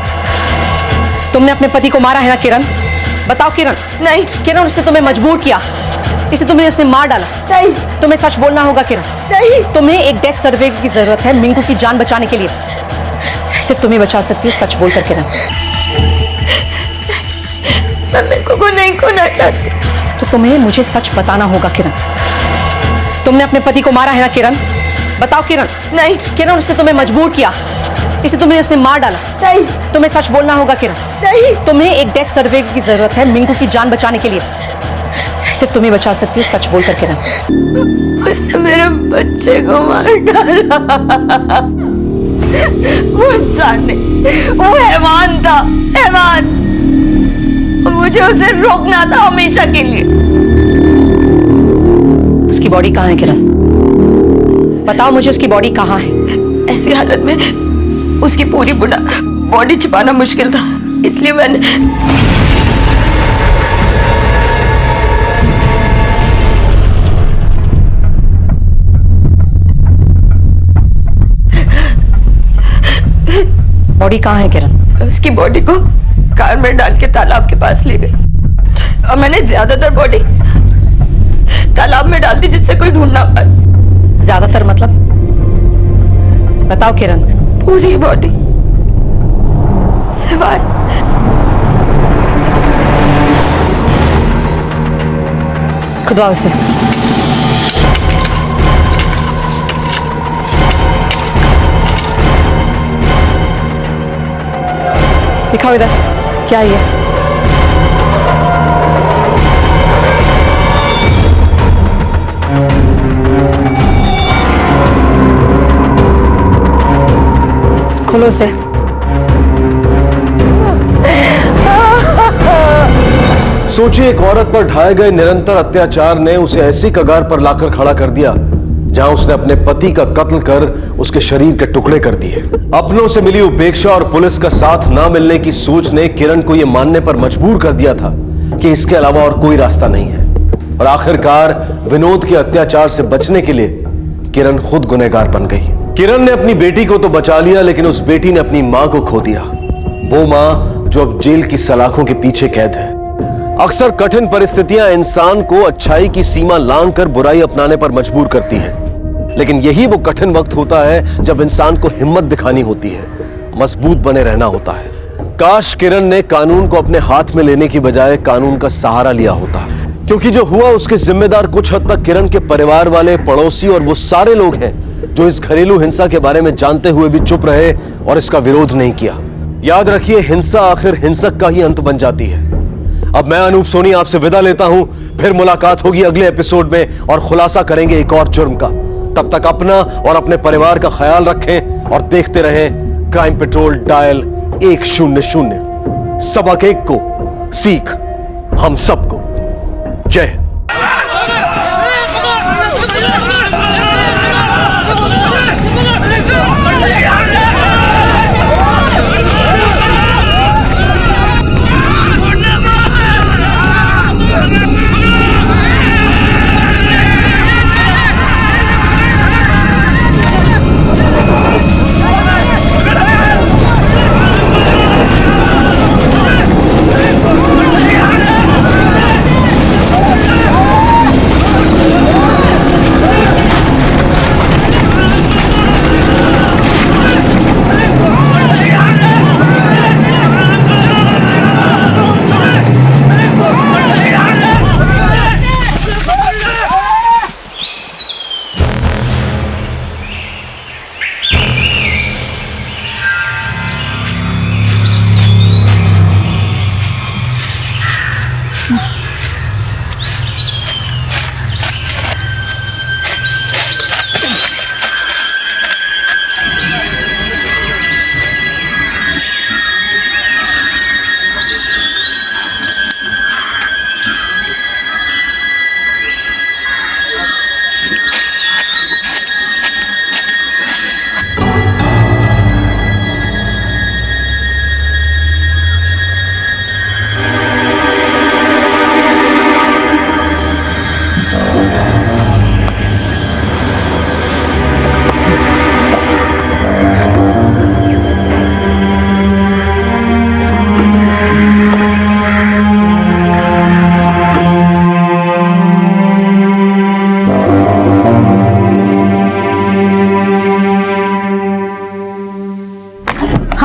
तुमने अपने पति को मारा है ना किरण? बताओ किरण। नहीं किरण, उसने तुम्हें मजबूर किया, इसे तुमने उसे मार डाला। नहीं, तुम्हें सच बोलना होगा किरण। नहीं, तुम्हें एक डेथ सर्टिफिकेट की जरूरत है मिंकू की जान बचाने के लिए। सिर्फ तुम्हें बचा सकती है सच बोलकर किरण। मैं मेरे को नहीं खोना चाहती। तो तुम्हें मुझे सच बताना होगा किरण, तुमने अपने पति को मारा है ना किरण? बताओ किरण। नहीं किरण, उसने तुम्हें मजबूर किया, इसे तुमने उसे मार डाला। नहीं, तुम्हें सच बोलना होगा किरण। नहीं, तुम्हें एक डेथ सर्टिफिकेट की जरूरत है मिंकू की जान बचाने के लिए। सिर्फ तुम्हें बचा सकती है सच बोलकर किरण। उसने मेरे बच्चे को मार डाला। वो इंसान नहीं, वो हैवान था, हैवान। मुझे उसे रोकना था हमेशा के लिए। उसकी बॉडी कहाँ है किरण? बताओ मुझे, उसकी बॉडी कहाँ है? ऐसी हालत में उसकी पूरी बॉडी छिपाना मुश्किल था, इसलिए मैंने बॉडी कहाँ है किरण? उसकी बॉडी को कार में डाल के तालाब के पास ले गई और मैंने ज्यादातर बॉडी तालाब में डाल दी जिससे कोई ढूंढ ना पाए। ज्यादातर मतलब? बताओ किरण। पूरी बॉडी सिवाय खुदवा उसे। दिखाओ इधर, क्या ये? खोलो उसे। सोचिए, एक औरत पर ढाए गए निरंतर अत्याचार ने उसे ऐसी कगार पर लाकर खड़ा कर दिया जहां उसने अपने पति का कत्ल कर उसके शरीर के टुकड़े कर दिए। अपनों से मिली उपेक्षा और पुलिस का साथ ना मिलने की सोच ने किरण को यह मानने पर मजबूर कर दिया था कि इसके अलावा और कोई रास्ता नहीं है। और आखिरकार विनोद के अत्याचार से बचने के लिए किरण खुद गुनहगार बन गई। किरण ने अपनी बेटी को तो बचा लिया, लेकिन उस बेटी ने अपनी मां को खो दिया। वो मां जो अब जेल की सलाखों के पीछे कैद है। अक्सर कठिन परिस्थितियां इंसान को अच्छाई की सीमा लांघकर बुराई अपनाने पर मजबूर करती हैं। लेकिन यही वो कठिन वक्त होता है जब इंसान को हिम्मत दिखानी होती है, मजबूत बने रहना होता है। काश किरण ने कानून को अपने हाथ में लेने की बजाय कानून का सहारा लिया होता, क्योंकि जो हुआ उसके जिम्मेदार कुछ हद तक किरण के परिवार वाले, पड़ोसी और वो सारे लोग हैं जो इस घरेलू हिंसा के बारे में जानते हुए भी चुप रहे और इसका विरोध नहीं किया। याद रखिए, हिंसा आखिर हिंसक का ही अंत बन जाती है। अब मैं अनूप सोनी आपसे विदा लेता हूं, फिर मुलाकात होगी अगले एपिसोड में और खुलासा करेंगे एक और जुर्म का। तब तक अपना और अपने परिवार का ख्याल रखें और देखते रहें क्राइम पेट्रोल डायल 100। सबक एक को, सीख हम सबको। जय हिंद।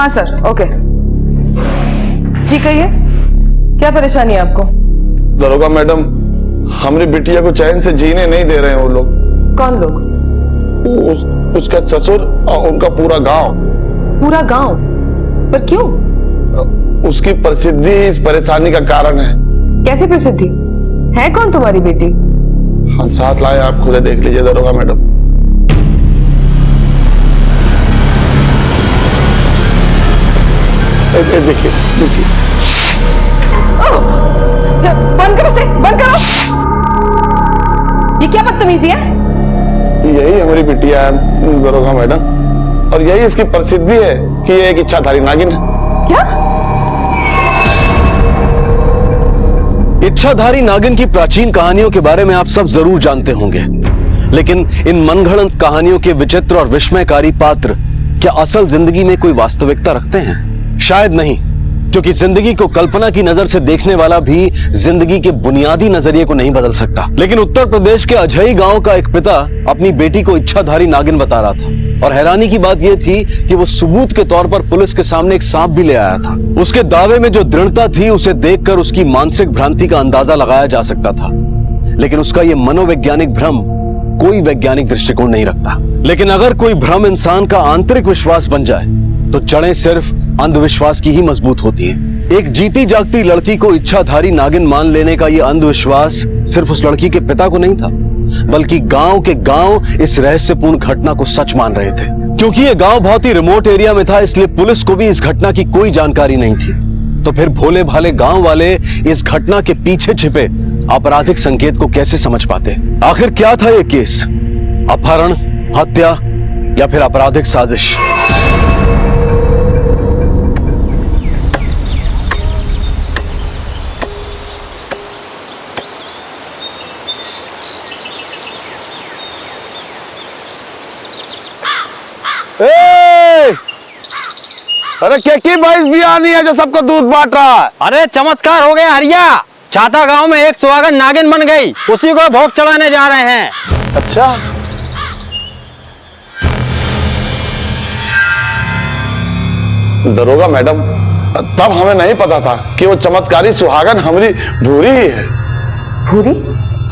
हाँ सर, ओके। जी कहिए, क्या परेशानी है आपको? दरोगा मैडम, हमारी बिटिया को चैन से जीने नहीं दे रहे हैं वो लोग। कौन लोग? उसका ससुर और उनका पूरा गांव। पूरा गांव? पर क्यों? उसकी प्रसिद्धि इस परेशानी का कारण है। कैसी प्रसिद्धि है? कौन तुम्हारी बेटी? हम साथ लाए, आप खुद देख लीजिए दरोगा मैडम। देखिए देखिए, बंद करो से, बंद करो। ये क्या बदतमीजी है? यही हमारी बिटिया है दरोगा मैडम, और यही इसकी प्रसिद्धि है कि ये एक इच्छाधारी नागिन है। क्या? इच्छाधारी नागिन की प्राचीन कहानियों के बारे में आप सब जरूर जानते होंगे, लेकिन इन मनगढ़ंत कहानियों के विचित्र और विस्मयकारी पात्र क्या असल जिंदगी में कोई वास्तविकता रखते हैं? शायद नहीं, क्योंकि जिंदगी को कल्पना की नजर से देखने वाला भी जिंदगी के बुनियादी नजरिए को नहीं बदल सकता। लेकिन उत्तर प्रदेश के अजई गांव का एक पिता अपनी बेटी को इच्छाधारी नागिन बता रहा था, और हैरानी की बात यह थी कि वो सबूत के तौर पर पुलिस के सामने एक सांप भी ले आया था। उसके दावे में जो दृढ़ता थी, उसे देखकर उसकी मानसिक भ्रांति का अंदाजा लगाया जा सकता था, लेकिन उसका यह मनोवैज्ञानिक भ्रम कोई वैज्ञानिक दृष्टिकोण नहीं रखता। लेकिन अगर कोई भ्रम इंसान का आंतरिक विश्वास बन जाए तो जड़ें सिर्फ अंधविश्वास की ही मजबूत होती हैं। एक जीती जागती लड़की को इच्छाधारी नागिन मान लेने का यह अंधविश्वास सिर्फ उस लड़की के पिता को नहीं था, बल्कि गांव के गांव इस रहस्यपूर्ण घटना को सच मान रहे थे। क्योंकि यह गांव बहुत ही रिमोट एरिया में था, इसलिए पुलिस को भी इस घटना की कोई जानकारी नहीं थी। तो फिर भोले भाले गांव वाले इस घटना के पीछे छिपे आपराधिक संकेत को कैसे समझ पाते? आखिर क्या था यह केस? अपहरण, हत्या या फिर आपराधिक साजिश? अरे क्या की भैंस भी आनी है जो सबको दूध बांट रहा है? अरे चमत्कार हो गया हरिया, छाता गांव में एक सुहागन नागिन बन गई, उसी को भोग चढ़ाने जा रहे हैं। अच्छा, दरोगा मैडम, तब हमें नहीं पता था कि वो चमत्कारी सुहागन हमारी भूरी ही है। भूरी?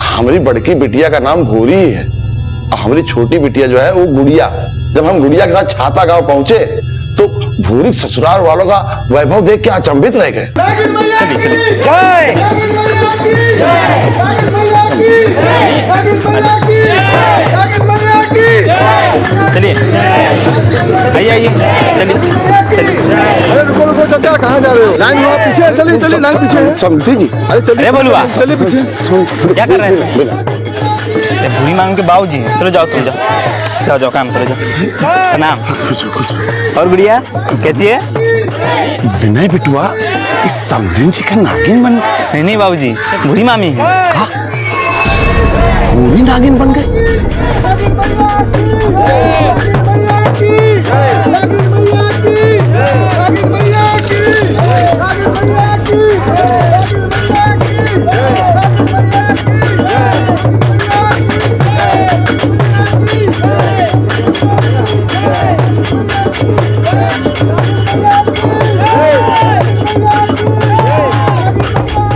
हमारी बड़की बिटिया का नाम भूरी ही है, और हमारी छोटी बिटिया जो है वो गुड़िया। जब हम गुड़िया के साथ छाता गांव पहुंचे तो भूरी ससुराल वालों का वैभव देख के अचंभित रह गए। चलिए आइए आइए, चलिए चलिए। अरे रुको रुको चाचा, कहाँ जा रहे हो? लाइन में पीछे, चलिए चलिए, लाइन पीछे। समझी जी, अरे चलिए बोलूआ, चलिए पीछे। क्या कर रहे हैं? भूरी मांग के बाबूजी, चलो जाओ तुम जाओ जाओ जाओ, काम करो जाओ। प्रणाम। और गुड़िया कैसी है? विनय बिटुआ इस समझिन जी का नागिन बन? नहीं बाबूजी, भूरी मामी है। भूरी नागिन बन गए?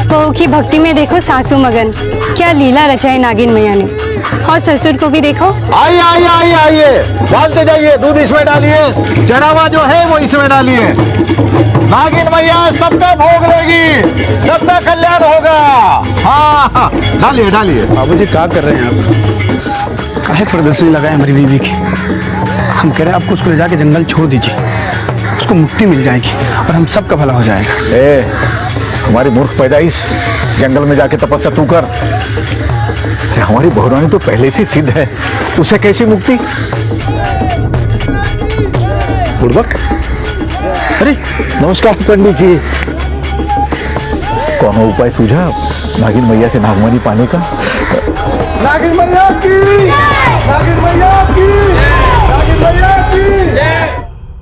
बहू की भक्ति में देखो सासू मगन, क्या लीला रचाई नागिन मैया ने। और ससुर को भी देखो। आइए आइए आइए आइए, डालते जाइए, दूध इसमें डालिए, चढ़ावा जो है वो इसमें डालिए। नागिन मैया सबका भोग लेगी, सबका कल्याण होगा। हाँ हाँ, डालिए डालिए। बाबूजी क्या कर रहे हैं आप? काहे प्रदर्शनी लगाए हमारी बीवी की? हम कह रहे हैं आपको उसको ले जाके जंगल छोड़ दीजिए, उसको मुक्ति मिल जाएगी और हम सबका भला हो जाएगा। हमारी मूर्ख पैदाइश, जंगल में जाके तपस्या तू कर। हमारी बहुरानी तो पहले से सिद्ध है, उसे कैसी मुक्ति? बुड़बक, अरे नमस्कार पंडित जी, कौन उपाय सूझा नागिन मैया से नागमणि पाने का? नागिन मैया की, नागिन मैया की, नागिन मैया की।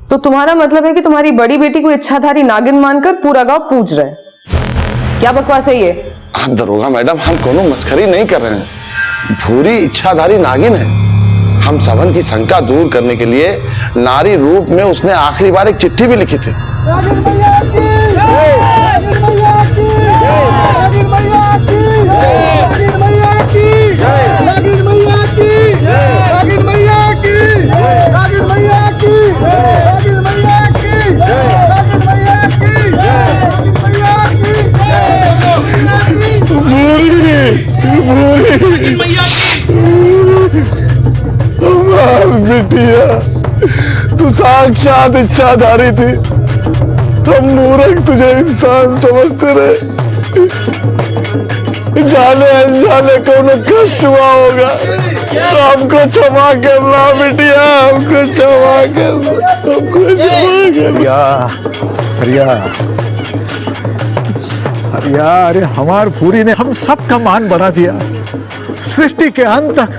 तो तुम्हारा मतलब है कि तुम्हारी बड़ी बेटी को इच्छाधारी नागिन मानकर पूरा गांव पूज रहा है? क्या बकवास है ये? दरोगा मैडम, हम कोनो मस्खरी नहीं कर रहे हैं। भूरी इच्छाधारी नागिन है, हम सबन की शंका दूर करने के लिए नारी रूप में उसने आखिरी बार एक चिट्ठी भी लिखी थी। बिटिया, तू साक्षात इच्छाधारी थी, हम मूर्ख तुझे इंसान समझते रहे। जाने अनजाने को न कष्ट हुआ होगा तो हमको क्षमा करना बिटिया, हमको क्षमा करना, हमको क्षमा करना। हरिया, हरिया, अरे हमार पूरी ने हम सब का मान बढ़ा दिया। सृष्टि के अंत तक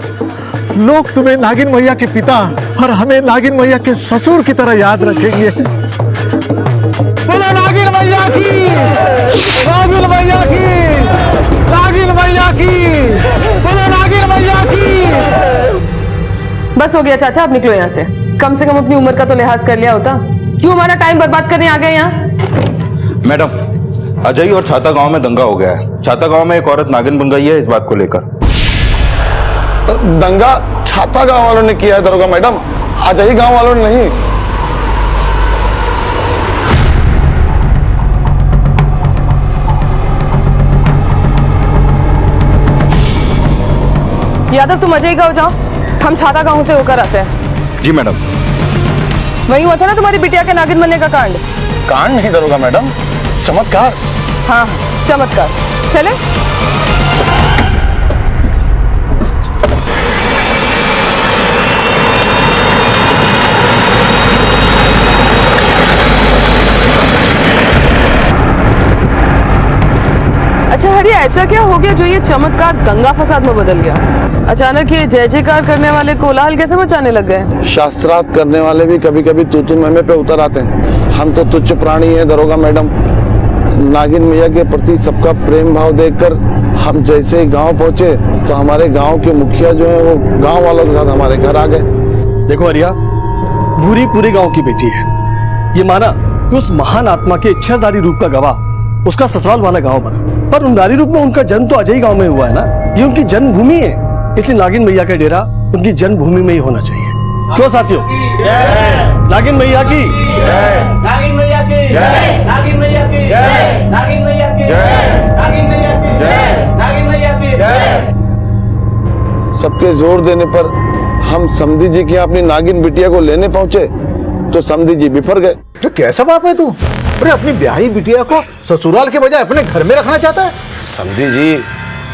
लोग तुम्हें नागिन मैया के पिता और हमें नागिन मैया के ससुर की तरह याद रखेंगे। बोलो नागिन मैया की, नागिन मैया की, नागिन मैया की, बोलो नागिन मैया की। बस हो गया चाचा, अब निकलो यहाँ से। कम कम अपनी उम्र का तो लिहाज कर लिया होता। क्यों हमारा टाइम बर्बाद करने आ गए यहाँ? मैडम, अजय और छाता गांव में दंगा हो गया है। छाता गांव में एक औरत नागिन बन गई है, इस बात को लेकर। दंगा छाता गांव वालों ने किया है दरोगा मैडम, अजय गांव वालों ने नहीं। यादव, तुम अजय गांव जाओ, हम छाता गांव से होकर आते हैं। जी मैडम। वही हुआ था ना तुम्हारी बिटिया के नागिन बनने का कांड? कांड नहीं दरोगा मैडम, चमत्कार। हाँ, चमत्कार। चले। अच्छा हरी, ऐसा क्या हो गया जो ये चमत्कार दंगा फसाद में बदल गया? अचानक ये जय जयकार करने वाले कोलाहल कैसे मचाने लग गए? शास्त्रार्थ करने वाले भी कभी कभी तू मैं पे उतर आते हैं। हम तो तुच्छ प्राणी हैं दरोगा मैडम। नागिन मैया के प्रति सबका प्रेम भाव देखकर हम जैसे ही गांव पहुंचे तो हमारे गांव के मुखिया जो है वो गांव वालों के साथ हमारे घर आ गए। देखो हरिया, भूरी पूरे गांव की बेटी है। ये माना कि उस महान आत्मा के इच्छाधारी रूप का गवाह उसका ससुराल वाला गांव बना, पर उन नारी रूप में उनका जन्म तो अजय गांव में हुआ है ना। ये उनकी जन्मभूमि है, इसलिए नागिन मैया का डेरा उनकी जन्मभूमि में ही होना चाहिए। क्यों साथियों? नागिन मैया की, नागिन मैया की, नागिन मैया की, नागिन मैया की, नागिन मैया की, नागिन मैया की। सबके जोर देने पर हम समधी जी की अपनी नागिन बिटिया को लेने पहुंचे तो समधी जी बिफर गए। कैसा बाप है तू? अरे अपनी ब्याही बिटिया को ससुराल के बजाय अपने घर में रखना चाहता है? समधी जी,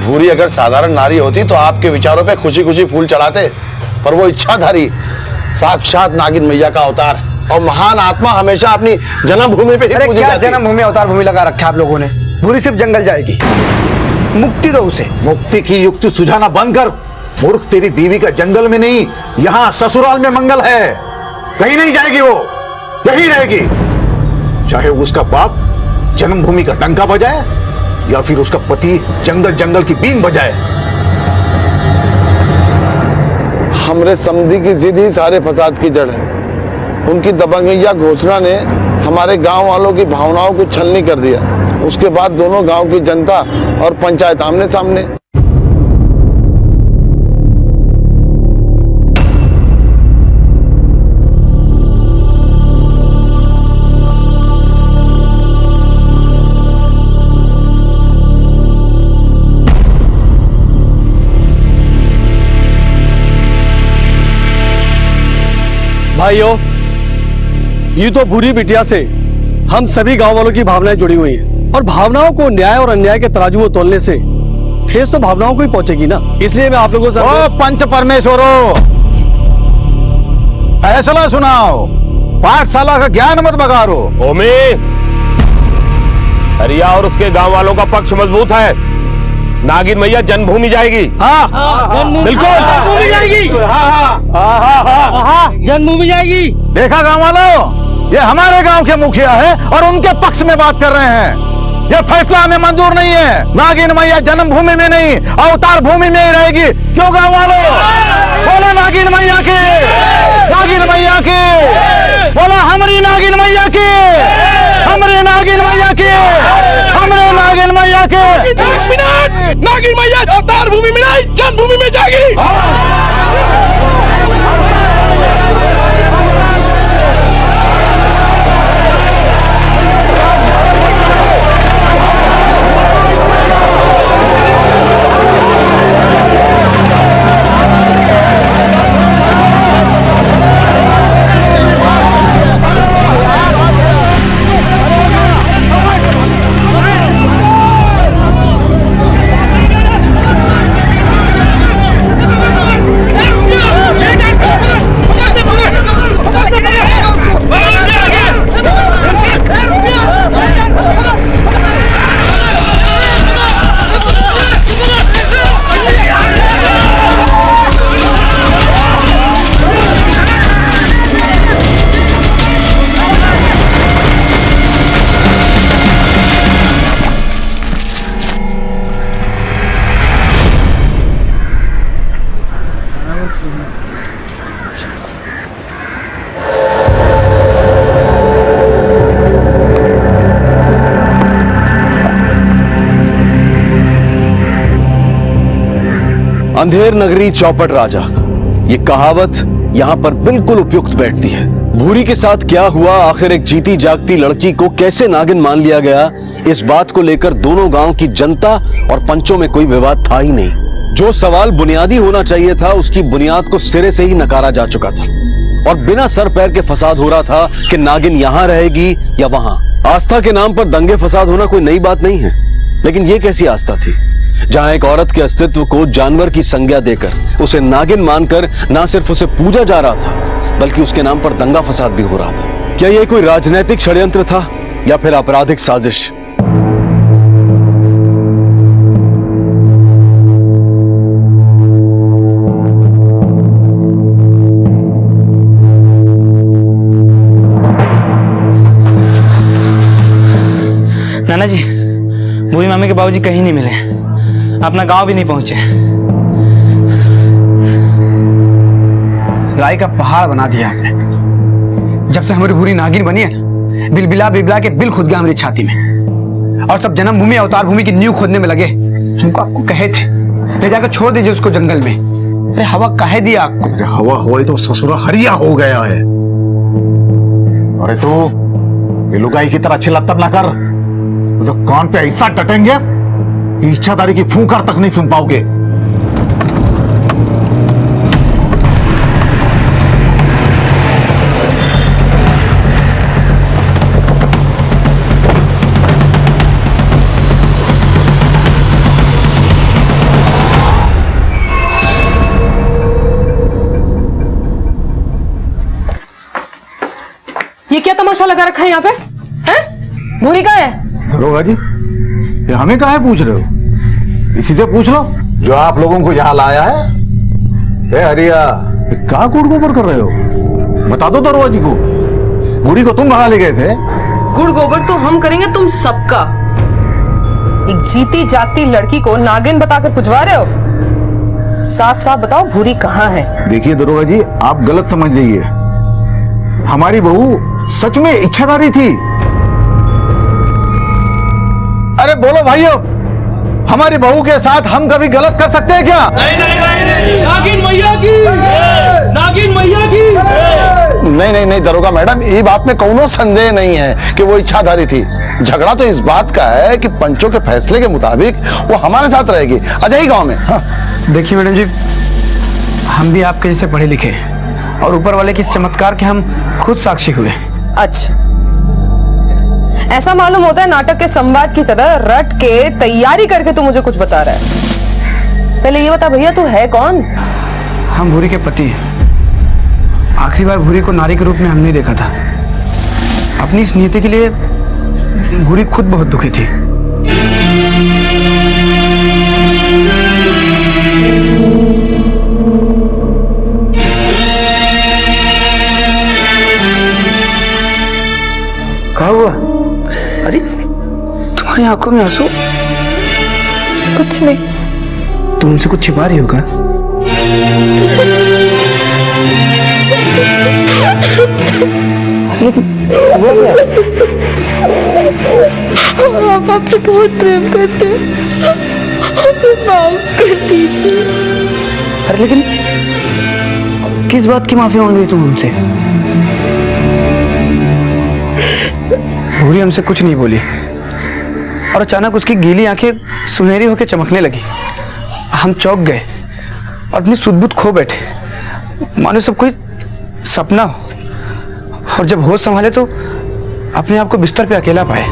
भूरी अगर साधारण नारी होती तो आपके विचारों पे खुशी खुशी फूल चढ़ाते, पर वो इच्छाधारी साक्षात नागिन मैया का अवतार और महान आत्मा हमेशा अपनी जन्मभूमि पे ही पूजी जाती है। जन्मभूमि अवतार भूमि लगा रखा आप लोगों ने। भूरी सिर्फ जंगल जाएगी, मुक्ति दो उसे। मुक्ति की युक्ति सुझाना बंद कर मूर्ख। तेरी बीवी का जंगल में नहीं, यहाँ ससुराल में मंगल है। कहीं नहीं जाएगी वो, यही रहेगी। चाहे उसका बाप जन्मभूमि का डंका बजाए या फिर उसका पति जंगल जंगल की बीन बजाए। हमरे समधी की जिद ही सारे फसाद की जड़ है। उनकी दबंगैया घोषणा ने हमारे गांव वालों की भावनाओं को छलनी कर दिया। उसके बाद दोनों गांव की जनता और पंचायत आमने सामने। भाइयों, ये तो बुरी बिटिया से हम सभी गांव वालों की भावनाएं जुड़ी हुई हैं और भावनाओं को न्याय और अन्याय के तराजू में तोलने से ठेस तो भावनाओं को ही पहुंचेगी ना। इसलिए मैं आप लोगों से पंच परमेश्वरों, फैसला सुनाओ, पाठशाला का ज्ञान मत बगारो। ओमी, हरिया और उसके गांव वालों का पक्ष मजबूत है। नागिन मैया जन्मभूमि जाएगी। हाँ, बिल्कुल जन्मभूमि जाएगी। जन्मभूमि जाएगी। देखा गांव वालों, ये हमारे गांव के मुखिया है और उनके पक्ष में बात कर रहे हैं। ये फैसला हमें मंजूर नहीं है। नागिन मैया जन्मभूमि में नहीं, अवतार भूमि में ही रहेगी। क्यों गांव वालों? बोला नागिन मैया की, नागिन मैया की, बोला हमारी नागिन मैया की, हमारे नागिन मैया की, हमारे नागिन मैया की। एक मिनट, नागिन मैया अवतार भूमि में नहीं जन्मभूमि में जागी। अंधेर नगरी चौपट राजा, ये कहावत यहां पर बिल्कुल उपयुक्त बैठती है। भूरी के साथ क्या हुआ, आखिर एक जीती जागती लड़की को कैसे नागिन मान लिया गया, इस बात को लेकर दोनों गांव की जनता और पंचों में कोई विवाद था ही नहीं। जो सवाल बुनियादी होना चाहिए था उसकी बुनियाद को सिरे से ही नकारा जा चुका था और बिना सर पैर के फसाद हो रहा था कि नागिन यहां रहेगी या वहां। आस्था के नाम पर दंगे फसाद होना कोई नई बात नहीं है, लेकिन यह कैसी आस्था थी जहां एक औरत के अस्तित्व को जानवर की संज्ञा देकर उसे नागिन मानकर न सिर्फ उसे पूजा जा रहा था बल्कि उसके नाम पर दंगा फसाद भी हो रहा था। क्या यह कोई राजनीतिक षड्यंत्र था या फिर आपराधिक साजिश? नाना जी, बूढ़ी मामी के बाबूजी कहीं नहीं मिले, अपना गांव भी नहीं पहुंचे। राय का पहाड़ बना दिया आपने। जब से हमारी बुरी नागिन बनी है ना, बिलबिला बिलबिला के बिल खुद गया हमारी छाती में, और सब जन्मभूमि अवतार भूमि की नींव खोदने में लगे। हमको आपको कहे थे ले जाकर छोड़ दीजिए उसको जंगल में। अरे हवा कहे दिया आपको? अरे हवा हुआ तो ससुरा हरिया हो गया है। अरे तो ये लुगाई की तरह चिल्लातर ना कर, तो कान पे ऐसा टटेंगे कि इच्छाधारी की फूंकार तक नहीं सुन पाओगे। ये क्या तमाशा लगा रखा है यहाँ पे? हैं? भूरी कहाँ है? दरोगा जी, ये हमें काहे पूछ रहे हो? इसी से पूछ लो जो आप लोगों को यहाँ लाया है। ए हरिया, क्या गुड़ गोबर कर रहे हो? बता दो दरोगा जी को। बुरी को तुम कहाँ ले गए थे? गुड़ गोबर तो हम करेंगे तुम सबका। एक जीती जागती लड़की को नागिन बताकर पुजवा रहे हो? साफ साफ बताओ भूरी कहाँ है? देखिए दरोगा जी, आप गलत समझ रही है। हमारी बहू सच में इच्छाधारी थी। अरे बोलो भाइयों, हमारी बहू के साथ हम कभी गलत कर सकते हैं क्या? नहीं नहीं नहीं, नागिन मैया की, नागिन मैया की। नहीं नहीं नहीं दरोगा मैडम, ये बात में कोनो संदेह नहीं है कि वो इच्छाधारी थी। झगड़ा तो इस बात का है कि पंचों के फैसले के मुताबिक वो हमारे साथ रहेगी अजय गांव में। हाँ। देखिए मैडम जी, हम भी आपके जैसे पढ़े लिखे और ऊपर वाले के इस चमत्कार के हम खुद साक्षी हुए। अच्छा, ऐसा मालूम होता है नाटक के संवाद की तरह रट के तैयारी करके तू मुझे कुछ बता रहा है। पहले ये बता भैया, तू है कौन? हम भूरी के पति हैं। आखिरी बार भूरी को नारी के रूप में हमने देखा था। अपनी इस नीति के लिए भूरी खुद बहुत दुखी थी। क्या हुआ? अरे तुम्हारी आंखों में आंसू? कुछ नहीं। तुम उनसे कुछ छिपा रही हो क्या? हम आपसे बहुत प्रेम करते हैं, हमें माफ कर दीजिए। अरे लेकिन किस बात की माफी मांग रही तुम हमसे? भूरी हमसे कुछ नहीं बोली और अचानक उसकी गीली आंखें सुनहरी होकर चमकने लगी। हम चौंक गए और अपनी सुध-बुध खो बैठे, मानो सब कोई सपना हो। और जब होश संभाले तो अपने आप को बिस्तर पे अकेला पाए।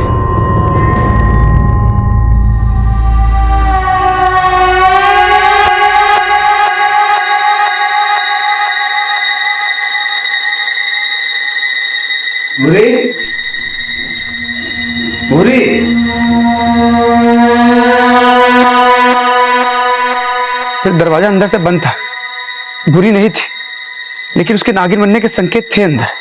भूरी, भूरी, फिर दरवाजा अंदर से बंद था। भूरी नहीं थी, लेकिन उसके नागिन बनने के संकेत थे अंदर।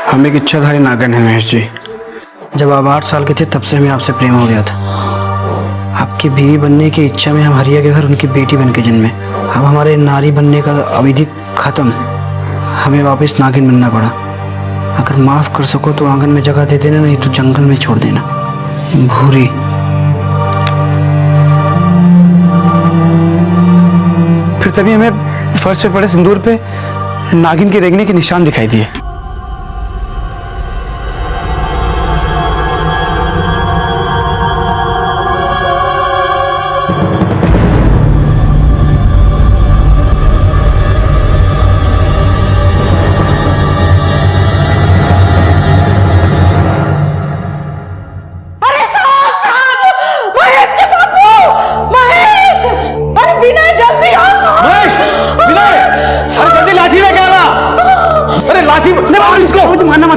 हम एक इच्छाधारी नागिन हैं महेश जी। जब आप 8 साल के थे तब से हमें आपसे प्रेम हो गया था। आपकी बीवी बनने की इच्छा में हम हरिया के घर उनकी बेटी बन के जन्मे। अब हमारे नारी बनने का अवधि खत्म, हमें वापस नागिन बनना पड़ा। अगर माफ कर सको तो आंगन में जगह दे देना, नहीं तो जंगल में छोड़ देना। भूरी। फिर तभी हमें फर्श पे पड़े सिंदूर पे नागिन के रेंगने के निशान दिखाई दिए।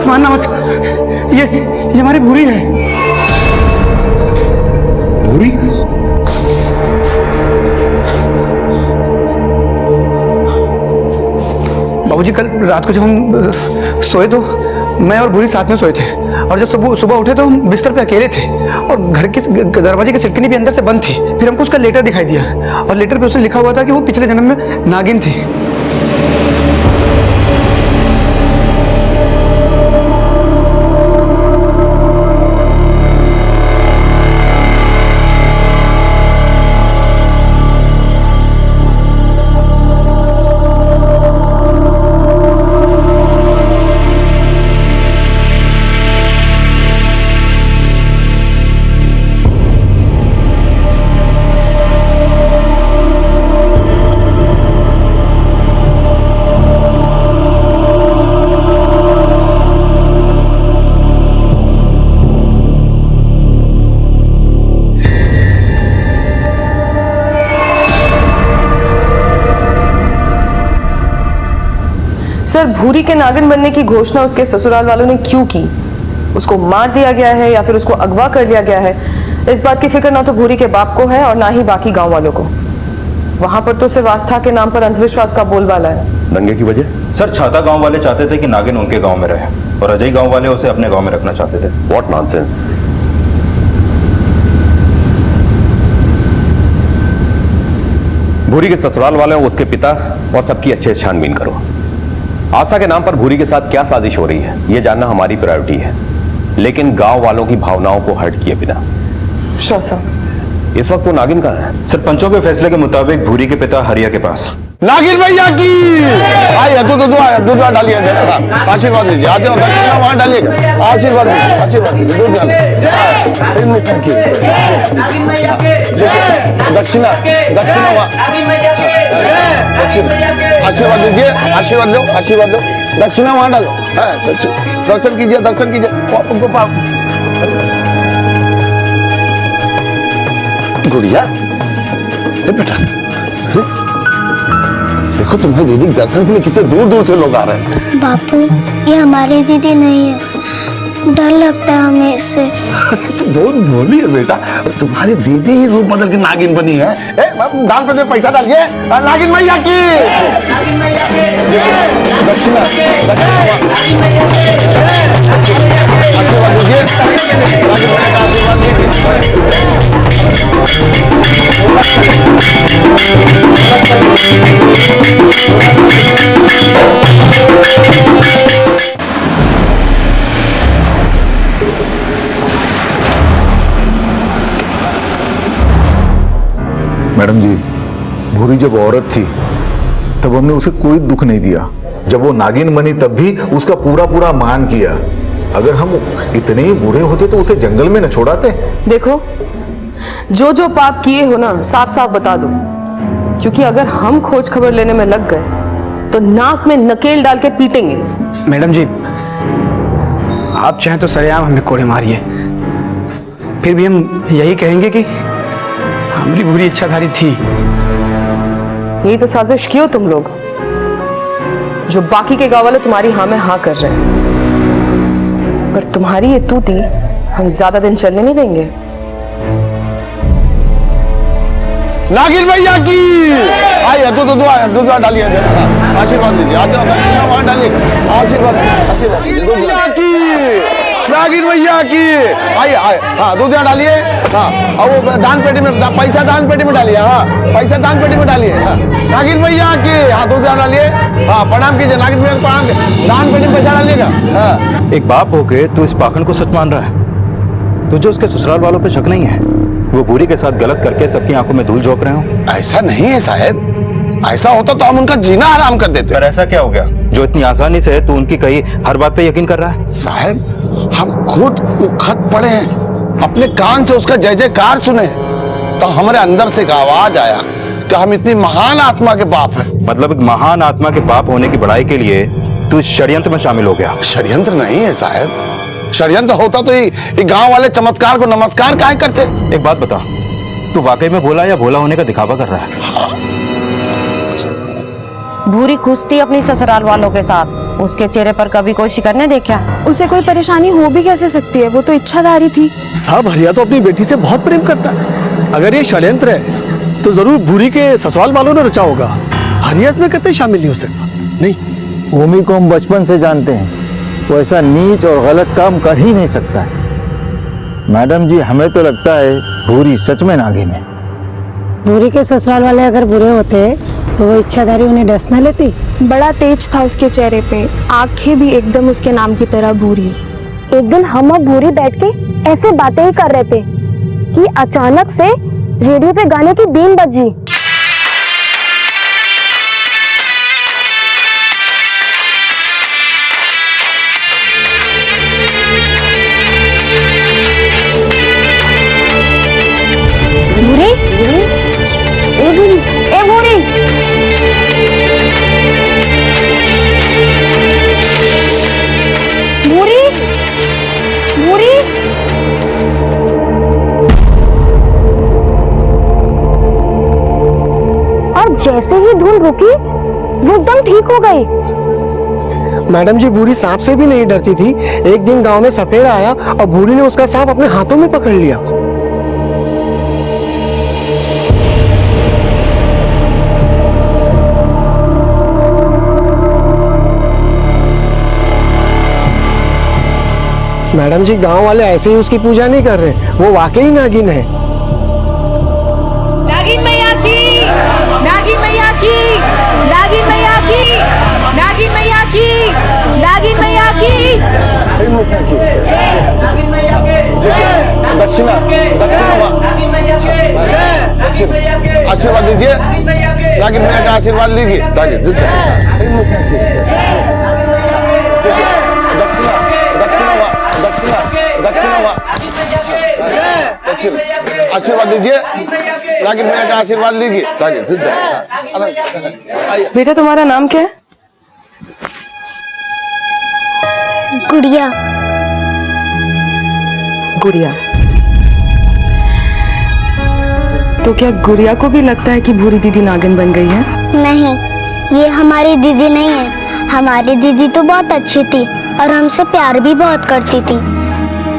मारना मत। ये हमारी भूरी है। भूरी? बाबूजी, कल रात को जब हम सोए तो मैं और भूरी साथ में सोए थे, और जब सुबह उठे तो हम बिस्तर पे अकेले थे और घर के दरवाजे की सिटकनी भी अंदर से बंद थी। फिर हमको उसका लेटर दिखाई दिया और लेटर पे उसने लिखा हुआ था कि वो पिछले जन्म में नागिन थी। सर, भूरी के नागिन बनने की घोषणा उसके ससुराल वालों ने क्यों की? उसको मार दिया गया है या फिर उसको अगवा कर लिया गया है? इस बात की फिक्र ना तो भूरी के बाप को है और ना ही बाकी गांव वालों को। वहां पर तो सिर्फ आस्था के नाम पर अंधविश्वास का बोलबाला है। दंगे की वजह? सर, छाता गांव वाले चाहते थे कि नागिन उनके गांव में रहे और अजय गांव वाले उसे अपने गांव में रखना चाहते थे। What nonsense. भूरी के ससुराल वालों, उसके पिता और सबकी अच्छे से छानबीन करो। आस्था के नाम पर भूरी के साथ क्या साजिश हो रही है, यह जानना हमारी प्रायोरिटी है, लेकिन गांव वालों की भावनाओं को हर्ट किए बिना। Sure sir. इस वक्त वो नागिन कहाँ है? सर, पंचों के फैसले के मुताबिक भूरी के पिता हरिया के पास। नागिन भैया की आइए, दूध डालिए, आशीर्वाद दीजिए। आते हो दक्षिणा वहां डालिएगा, आशीर्वाद दीजिए, आशीर्वाद दीजिए, दूध डालिए। दक्षिणा वहां, आशीर्वाद दीजिए, आशीर्वाद लो, आशीर्वाद लो। दक्षिणा वहां डालो, दर्शन कीजिए, दर्शन कीजिए। गुड़िया, बेटा देखो, तुम्हारी दीदी दर्शन के लिए कितने दूर दूर से लोग आ रहे हैं। बापू, ये हमारी दीदी नहीं है, डर लगता है हमें इससे। तो बहुत भोली है बेटा, और तुम्हारी दीदी ही रूप बदल के नागिन बनी है। दान पे पैसा डालिए, नागिन मैया की दक्षिणा आशीर्वाद दीजिए, नागिन मैया का आशीर्वाद मैडम जी, भूरी जब औरत थी तब हमने उसे कोई दुख नहीं दिया। जब वो नागिन बनी तब भी उसका पूरा पूरा मान किया। अगर हम इतने ही बुरे होते तो उसे जंगल में न छोड़ाते। देखो, जो जो पाप किए हो ना, साफ साफ बता दो, क्योंकि अगर हम खोज खबर लेने में लग गए तो नाक में नकेल डाल के पीटेंगे। मैडम जी, आप चाहें तो सरेआम हमें कोड़े मारिए, फिर भी हम यही कहेंगे कि हमारी बुरी इच्छाधारी थी। यही तो साजिश की हो तुम लोग, जो बाकी के गांव वाले तुम्हारी हाँ में हाँ कर रहे हैं। पर तुम्हारी ये तूती हम ज्यादा दिन चलने नहीं देंगे। नागिन भैया की आइए, दूध डालिए, आशीर्वाद लीजिए, आशीर्वाद डालिए, आशीर्वाद नागिन भैया की आइए, हाँ दूध डालिए, हाँ, और वो दान पेटी में पैसा दान पेटी में डालिए, हाँ पैसा दान पेटी में डालिए, हाँ नागिन भैया की, हाँ दूध डालिए, हाँ प्रणाम कीजिए, नागिन भैया प्रणाम, दान पेटी में पैसा डालिएगा। हाँ। एक बाप होके तू इस पाखंड को सच मान रहा है? तुझे उसके ससुराल वालों पे शक नहीं है? वो भूरी के साथ गलत करके सबकी आंखों में धूल झोंक रहे हो? ऐसा नहीं है साहब, ऐसा होता तो हम उनका जीना हराम कर देते। पर ऐसा क्या हो गया जो इतनी आसानी से तू उनकी कही हर बात पे यकीन कर रहा है? साहब, हम खुद खत पढ़े हैं, अपने कान से उसका जय जयकार सुने, तो हमारे अंदर से एक आवाज आया कि हम इतनी महान आत्मा के बाप हैं। मतलब एक महान आत्मा के बाप होने की बड़ाई के लिए तू इस षड्यंत्र में शामिल हो गया? षड्यंत्र नहीं है साहब, षड्यंत्र होता तो ये गांव वाले चमत्कार को नमस्कार काहे करते? एक बात बता, तू वाकई में भोला या भोला होने का दिखावा कर रहा है? भूरी खुश थी अपनी ससुराल वालों के साथ, उसके चेहरे पर कभी कोई शिकन नहीं देखा। उसे कोई परेशानी हो भी कैसे सकती है, वो तो इच्छाधारी थी। साहब, हरिया तो अपनी बेटी से बहुत प्रेम करता है। अगर ये षड्यंत्र है तो जरूर भूरी के ससुराल वालों ने रचा होगा। हरिया इसमें कतई शामिल नहीं हो सकता। नहीं, भूमि को हम बचपन से जानते हैं, वो ऐसा नीच और गलत काम कर ही नहीं सकता है। मैडम जी, हमें तो लगता है भूरी सच में नागिन है। भूरी के ससुराल वाले अगर बुरे होते तो वो इच्छाधारी उन्हें डस न लेती। बड़ा तेज था उसके चेहरे पे, आंखें भी एकदम उसके नाम की तरह भूरी। एक दिन हम और भूरी बैठ के ऐसे बातें ही कर रहे थे कि अचानक से रेडियो पे गाने की बीन बजी। भूरी, ए भूरी, ए भूरी, भूरी, भूरी। और जैसे ही धुन रुकी, वो एकदम ठीक हो गई। मैडम जी, भूरी सांप से भी नहीं डरती थी। एक दिन गांव में सपेरा आया और भूरी ने उसका सांप अपने हाथों में पकड़ लिया। मैडम जी, गांव वाले ऐसे ही उसकी पूजा नहीं कर रहे, वो वाकई नागिन है। नागिन मैया की, नागिन मैया की, नागिन मैया की, नागिन मैया की, नागिन मैया की, दक्षिणा आशीर्वाद लीजिए, नागिन मैया का आशीर्वाद लीजिए। आशीर्वाद लीजिए, नागिन मैया का आशीर्वाद लीजिए। बेटा, तुम्हारा नाम क्या है? गुड़िया। गुड़िया। तो क्या गुड़िया को भी लगता है कि भूरी दीदी नागिन बन गई है? नहीं, ये हमारी दीदी नहीं है, हमारी दीदी तो बहुत अच्छी थी और हमसे प्यार भी बहुत करती थी।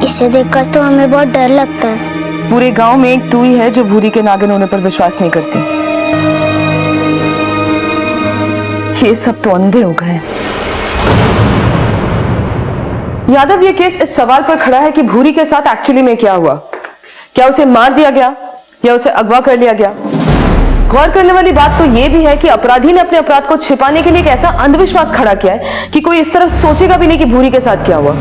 इसे देखकर तो हमें बहुत डर लगता है। पूरे गांव में एक तू ही है जो भूरी के नागिन होने पर विश्वास नहीं करती। ये सब तो अंधे हो गए। यादव, ये केस इस सवाल पर खड़ा है कि भूरी के साथ एक्चुअली में क्या हुआ। क्या उसे मार दिया गया या उसे अगवा कर लिया गया? गौर करने वाली बात तो यह भी है कि अपराधी ने अपने अपराध को छिपाने के लिए एक ऐसा अंधविश्वास खड़ा किया है कि कोई इस तरफ सोचेगा भी नहीं कि भूरी के साथ क्या हुआ।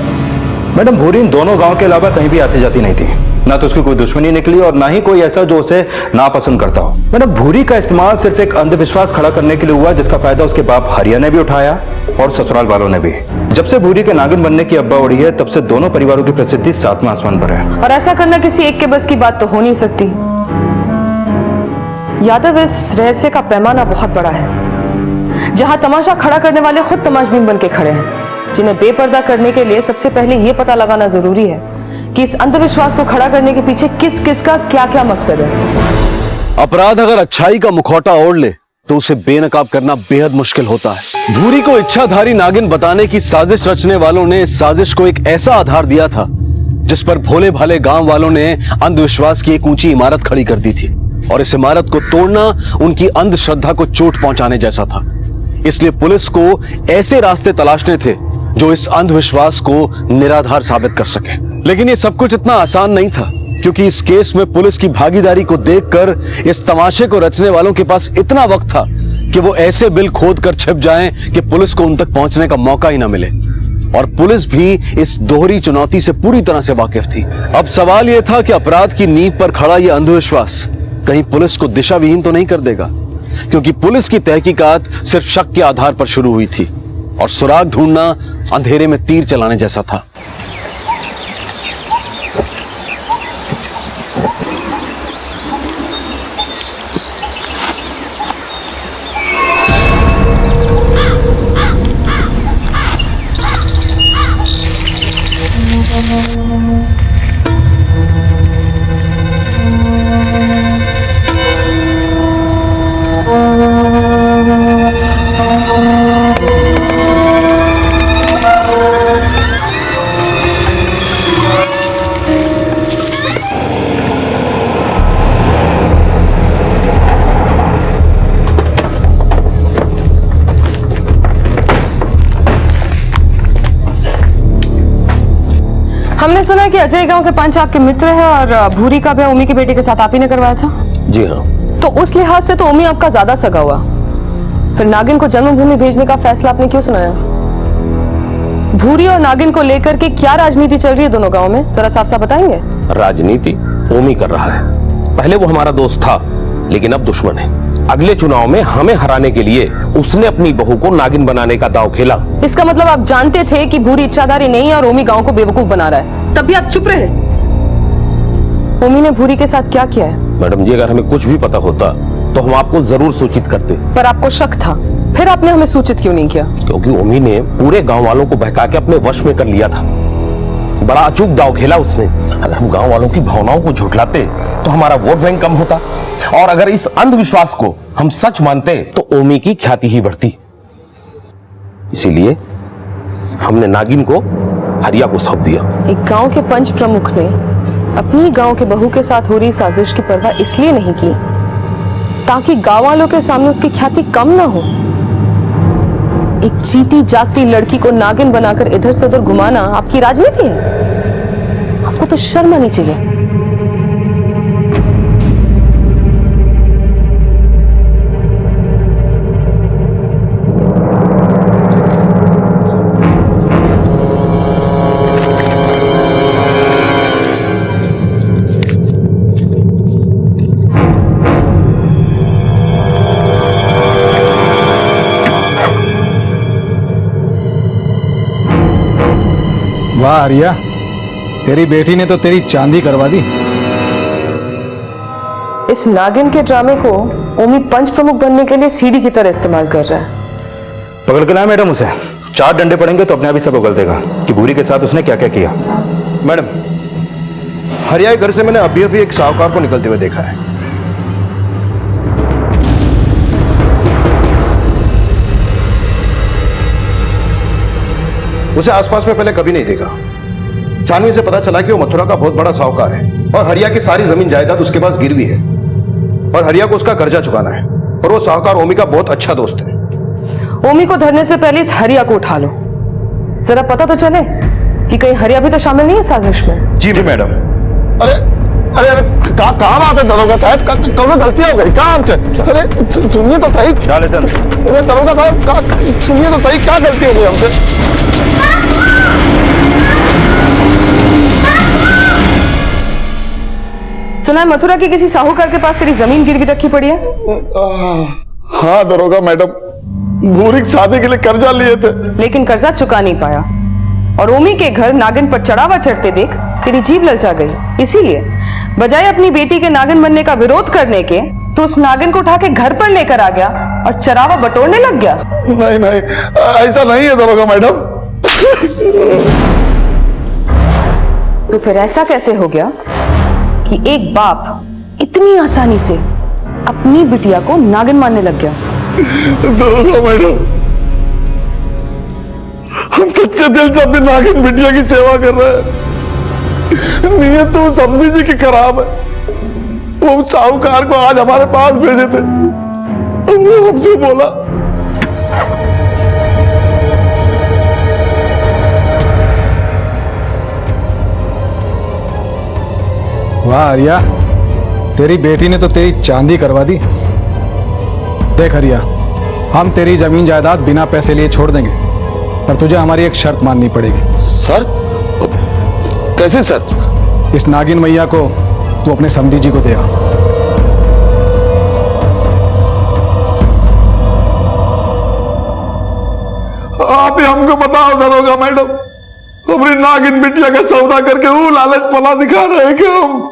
मैडम, भूरी इन दोनों गांव के अलावा कहीं भी आती जाती नहीं थी। ना तो उसकी कोई दुश्मनी निकली और ना ही कोई ऐसा जो उसे नापसंद करता हो। मैडम, भूरी का इस्तेमाल सिर्फ एक अंधविश्वास खड़ा करने के लिए हुआ जिसका फायदा उसके बाप हरिया ने भी उठाया और ससुराल वालों ने भी। जब से भूरी के नागिन बनने की अब्बा उड़ी है तब से दोनों परिवारों की प्रसिद्धि सातवां आसमान पर है। और ऐसा करना किसी एक के बस की बात तो हो नहीं सकती। यादव, इस रहस्य का पैमाना बहुत बड़ा है। जहां तमाशा खड़ा करने वाले खुद तमाशबीन बन के खड़े हैं, जिन्हें बेपर्दा करने के लिए सबसे पहले यह पता लगाना जरूरी है कि इस अंधविश्वास को खड़ा करने के पीछे किस किस का क्या क्या मकसद है। अपराध अगर अच्छाई का मुखौटा ओढ़ ले तो उसे बेनकाब करना बेहद मुश्किल होता है। भूरी को इच्छाधारी नागिन बताने की साजिश रचने वालों ने इस साजिश को एक ऐसा आधार दिया था जिस पर भोले भाले गांव वालों ने अंधविश्वास की एक ऊंची इमारत खड़ी कर दी थी, और इस इमारत को तोड़ना उनकी अंधश्रद्धा को चोट पहुंचाने जैसा था। इसलिए पुलिस को ऐसे रास्ते तलाशने थे जो इस अंधविश्वास को निराधार साबित कर सके। लेकिन ये सब कुछ इतना आसान नहीं था, क्योंकि इस केस में पुलिस की भागीदारी को देखकर इस तमाशे को रचने वालों के पास इतना वक्त था कि वो ऐसे बिल खोद कर छिप जाएं कि पुलिस को उन तक पहुंचने का मौका ही ना मिले। और पुलिस भी इस दोहरी चुनौती से पूरी तरह से वाकिफ थी। अब सवाल यह था कि अपराध की नींव पर खड़ा यह अंधविश्वास कहीं पुलिस को दिशा विहीन तो नहीं कर देगा, क्योंकि पुलिस की तहकीकात सिर्फ शक के आधार पर शुरू हुई थी और सुराग ढूंढना अंधेरे में तीर चलाने जैसा था। हमने सुना कि अजय गांव के पंच आपके मित्र हैं और भूरी का ब्याह उमी के बेटे के साथ आप ही ने करवाया था। जी हाँ। तो उस लिहाज से तो उमी आपका ज्यादा सगा हुआ, फिर नागिन को जन्मभूमि भेजने का फैसला आपने क्यों सुनाया? भूरी और नागिन को लेकर के क्या राजनीति चल रही है दोनों गांव में, जरा साफ साफ बताएंगे? राजनीति उमी कर रहा है। पहले वो हमारा दोस्त था, लेकिन अब दुश्मन है। अगले चुनाव में हमें हराने के लिए उसने अपनी बहू को नागिन बनाने का दांव खेला। इसका मतलब आप जानते थे कि भूरी इच्छाधारी नहीं है और ओमी गांव को बेवकूफ बना रहा है, तब भी आप चुप रहे। ओमी ने भूरी के साथ क्या किया है? मैडम जी, अगर हमें कुछ भी पता होता तो हम आपको जरूर सूचित करते। पर आपको शक था, फिर आपने हमें सूचित क्यों नहीं किया? क्योंकि ओमी ने पूरे गांव वालों को बहका के अपने वश में कर लिया था। बड़ा अचूक दांव खेला उसने। अगर हम गांव वालों की भावनाओं को झुठलाते तो हमारा वोट बैंक कम होता, और अगर इस अंधविश्वास को हम सच मानते तो ओमी की ख्याति ही बढ़ती। इसीलिए हमने नागिन को हरिया को सौंप दिया। एक गांव के पंच प्रमुख ने अपनी गांव के बहू के साथ हो रही साजिश की परवाह इसलिए नहीं की ताकि गांव वालों के सामने उसकी ख्याति कम ना हो। एक जीती जागती लड़की को नागिन बनाकर इधर से उधर घुमाना आपकी राजनीति है? आपको तो शर्म आनी चाहिए। वाह हरिया, तेरी बेटी ने तो तेरी चांदी करवा दी। इस नागिन के ड्रामे को ओमी पंच प्रमुख बनने के लिए सीढ़ी की तरह इस्तेमाल कर रहा है। पकड़ के लाए मैडम उसे। 4 डंडे पड़ेंगे तो अपने आप ही सब उगल देगा कि भूरी के साथ उसने क्या क्या किया। मैडम, हरिया के घर से मैंने अभी अभी एक साहूकार को निकलते हुए देखा है। उसे आसपास में पहले कभी नहीं देखा। छानबीन से पता चला कि वो मथुरा का बहुत बड़ा साहूकार है और हरिया की सारी जमीन जायदाद उसके पास गिरवी है और हरिया को उसका कर्जा चुकाना है। और वो साहूकार ओमी का बहुत अच्छा दोस्त है। ओमी को धरने से पहले इस हरिया को उठा लो, जरा पता तो चले कि कहीं हरिया भी तो शामिल नहीं है साजिश में। जी मैडम। अरे अरे अरे कहाँ बात है दरोगा साहब, कौन गलती हो गई? कहाँ हमसे? अरे सुनिए तो सही। अरे दरोगा साहब सुनिए तो सही, क्या गलती हो गई हमसे? सुना है मथुरा के किसी साहूकार के पास तेरी जमीन गिरवी रखी पड़ी है। हाँ दरोगा मैडम, भूरी की शादी के लिए कर्जा लिए थे, लेकिन कर्जा चुका नहीं पाया और ओमी के घर नागिन पर चढ़ावा चढ़ते देख तेरी जीभ ललचा गई। इसीलिए बजाय अपनी बेटी के नागिन बनने का विरोध करने के तो उस नागिन को उठा के घर पर लेकर आ गया और चरावा बटोरने लग गया। नहीं नहीं, ऐसा नहीं है दरोगा मैडम। तो फिर ऐसा कैसे हो गया कि एक बाप इतनी आसानी से अपनी बिटिया को नागिन मानने लग गया? दरोगा मैडम, हम सच्चे दिल से अपनी नागिन बिटिया की सेवा कर रहे हैं। नीयत तो समझी जी की खराब है। वो साहूकार को आज हमारे पास भेजे थे, वो हमसे बोला वाह हरिया, तेरी बेटी ने तो तेरी चांदी करवा दी। देख हरिया, हम तेरी जमीन जायदाद बिना पैसे लिए छोड़ देंगे, पर तुझे हमारी एक शर्त माननी पड़ेगी। शर्त? कैसी शर्त? इस नागिन मैया को तू अपने समधी जी को दे आ। आप ही हमको बताओ दरोगा मैडम, हमारी नागिन बिटिया का सौदा करके वो लालच पला दिखा रहे हैं कि हम?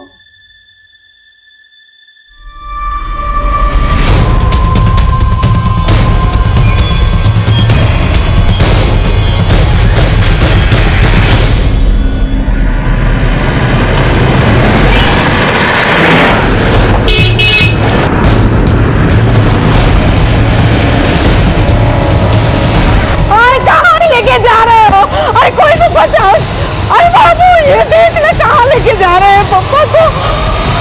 कोई तो बचाओ। अरे बाबू, ये देखने कहाँ लेके जा रहे हैं पप्पा को?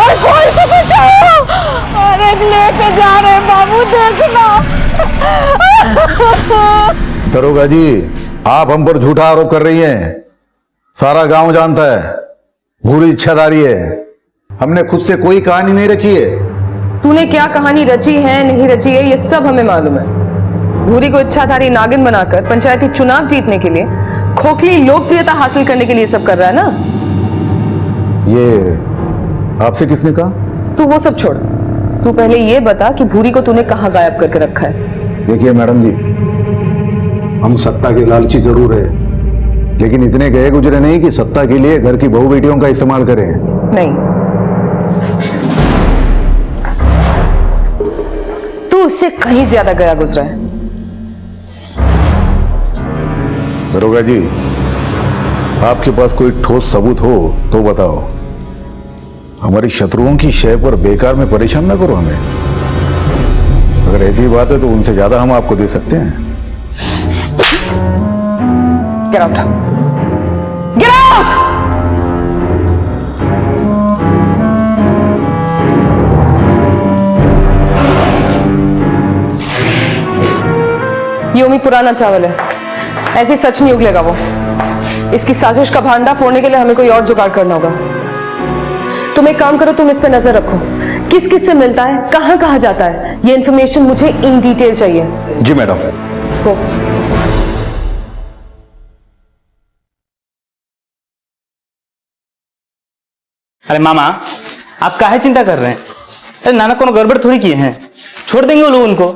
अरे कोई तो बचाओ। अरे लेके जा रहे हैं बाबू, देखना। दरोगा जी, आप हम पर झूठा आरोप कर रही हैं। सारा गांव जानता है भूरी इच्छाधारी है। हमने खुद से कोई कहानी नहीं रची है। तूने क्या कहानी रची है नहीं रची है ये सब हमें मालूम है। भूरी को इच्छाधारी नागिन बनाकर पंचायती चुनाव जीतने के लिए, खोखली लोकप्रियता हासिल करने के लिए सब कर रहा है ना? ये आपसे किसने कहा? तू वो सब छोड़, तू पहले ये बता कि भूरी को तूने कहाँ गायब करके रखा है? देखिए मैडम जी, हम सत्ता के लालची जरूर है, लेकिन इतने गए गुजरे नहीं कि सत्ता के लिए घर की बहू बेटियों का इस्तेमाल करें। नहीं, तू उससे कहीं ज्यादा गया गुजरा है। दरोगा जी, आपके पास कोई ठोस सबूत हो तो बताओ। हमारी शत्रुओं की शय पर बेकार में परेशान ना करो हमें। अगर ऐसी बात है तो उनसे ज्यादा हम आपको दे सकते हैं। Get out! Get out! ये ओमी पुराना चावल है, ऐसे सच नहीं उगलेगा वो। इसकी साजिश का भांडा फोड़ने के लिए हमें कोई और जुगाड़ करना होगा। तुम एक काम करो, तुम इस पे नजर रखो, किस किस से मिलता है, कहां कहां जाता है, ये इंफॉर्मेशन मुझे इन डिटेल चाहिए। जी मैडम। हो। अरे मामा, आप काहे चिंता कर रहे हैं? अरे नाना कोनो गड़बड़ थोड़ी किए हैं, छोड़ देंगे वो लोग उनको।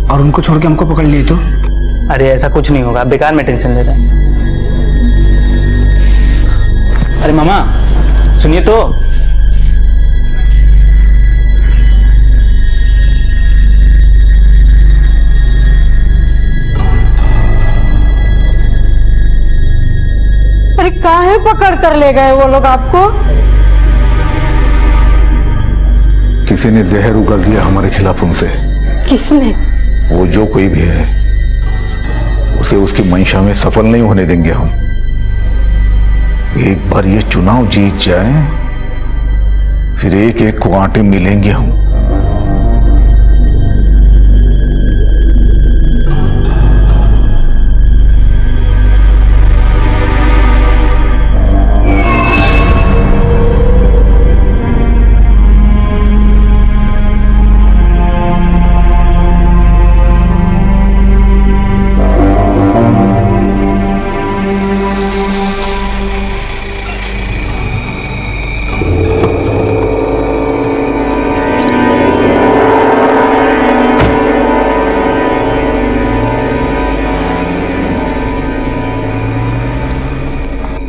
और उनको छोड़ के हमको पकड़ लिए तो? अरे ऐसा कुछ नहीं होगा, बेकार में टेंशन ले रहे हैं। अरे मामा सुनिए तो। अरे काहे पकड़ कर ले गए वो लोग आपको? किसी ने जहर उगल दिया हमारे खिलाफ उनसे। किसने? वो जो कोई भी है, उसे उसकी मंशा में सफल नहीं होने देंगे हम। एक बार ये चुनाव जीत जाए फिर एक एक को आटे मिलेंगे हम।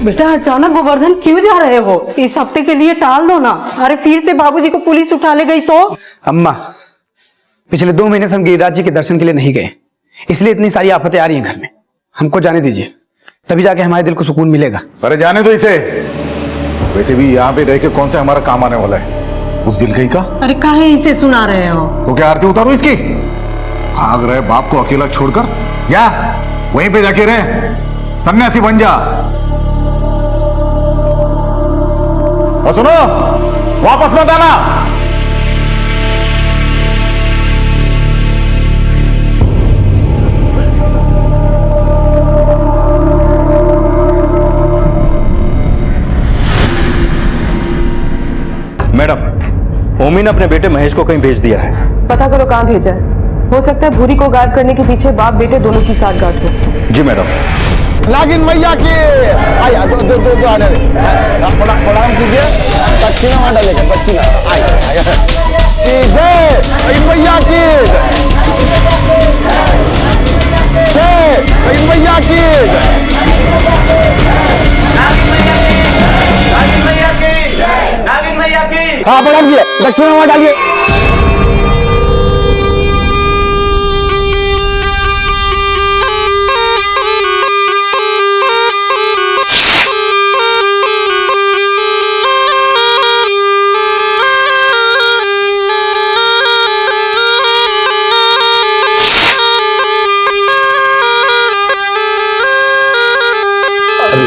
बेटा अचानक गोवर्धन क्यों जा रहे हो? इस हफ्ते के लिए टाल दो ना। अरे फिर से बाबूजी को पुलिस उठा ले गई तो? अम्मा, पिछले 2 महीने से हम गिरिराज जी के दर्शन के लिए नहीं गए, इसलिए इतनी सारी आफतें आ रही हैं घर में। हमको जाने दीजिए, तभी जाके हमारे दिल को सुकून मिलेगा। अरे जाने दो इसे। वैसे भी यहाँ पे रह के कौन सा हमारा काम आने वाला है? उस दिल कहीं का। अरे काहे इसे सुना रहे हो? तो क्या आरती उतारो इसकी? भाग रहे बाप को अकेला छोड़कर, या वहीं पे जाके रहे, सन्यासी बन जा। और सुनो, वापस मत आना। मैडम, ओमी ने अपने बेटे महेश को कहीं भेज दिया है। पता करो कहाँ भेजा है। हो सकता है भूरी को गायब करने के पीछे बाप बेटे दोनों की साठगांठ हो। जी मैडम। नागिन मैया की आया दो आने प्रणाम कीजिए। दक्षिणा वहां डालेगा, दक्षिणा जय मैया की, जय मैया की, नागिन मैया की। हाँ प्रणाम कीजिए, दक्षिणा वहां डालिए।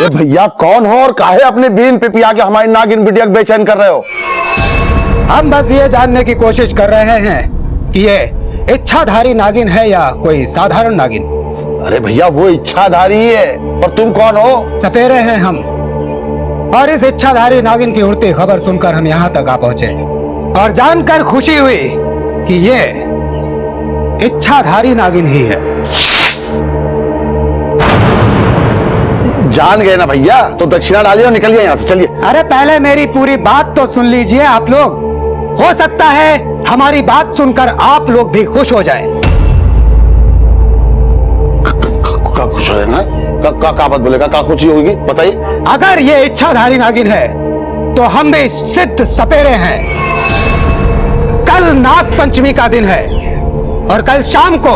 भैया कौन हो और काहे अपने बीन पे पिया के हमारी नागिन बिटिया को बेचैन कर रहे हो? हम बस ये जानने की कोशिश कर रहे हैं कि ये इच्छाधारी नागिन है या कोई साधारण नागिन। अरे भैया वो इच्छाधारी है, और तुम कौन हो? सपेरे हैं हम, और इस इच्छाधारी नागिन की उड़ती खबर सुनकर हम यहाँ तक आ पहुंचे और जानकर खुशी हुई कि ये इच्छाधारी नागिन ही है। जान गए ना भैया, तो दक्षिणा डालिए और निकलिए यहाँ से, चलिए। अरे पहले मेरी पूरी बात तो सुन लीजिए आप लोग, हो सकता है हमारी बात सुनकर आप लोग भी खुश हो जाएं। का खुश है ना? का बात बोलेगा, का खुशी होगी बताइए। अगर ये इच्छाधारी नागिन है तो हम भी सिद्ध सपेरे हैं। कल नाग पंचमी का दिन है और कल शाम को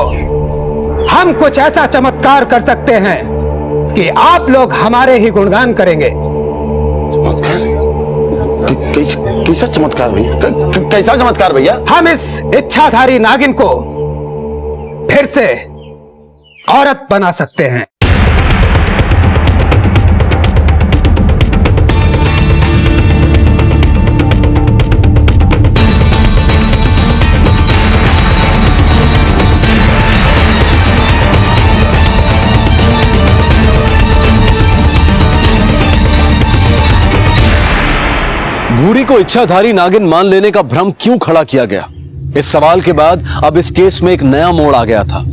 हम कुछ ऐसा चमत्कार कर सकते हैं कि आप लोग हमारे ही गुणगान करेंगे। कैसा चमत्कार भैया? कैसा चमत्कार भैया? हम इस इच्छाधारी नागिन को फिर से औरत बना सकते हैं। भूरी को इच्छाधारी नागिन मान लेने का भ्रम क्यों खड़ा किया गया? इस सवाल के बाद अब इस केस में एक नया मोड़ आ गया था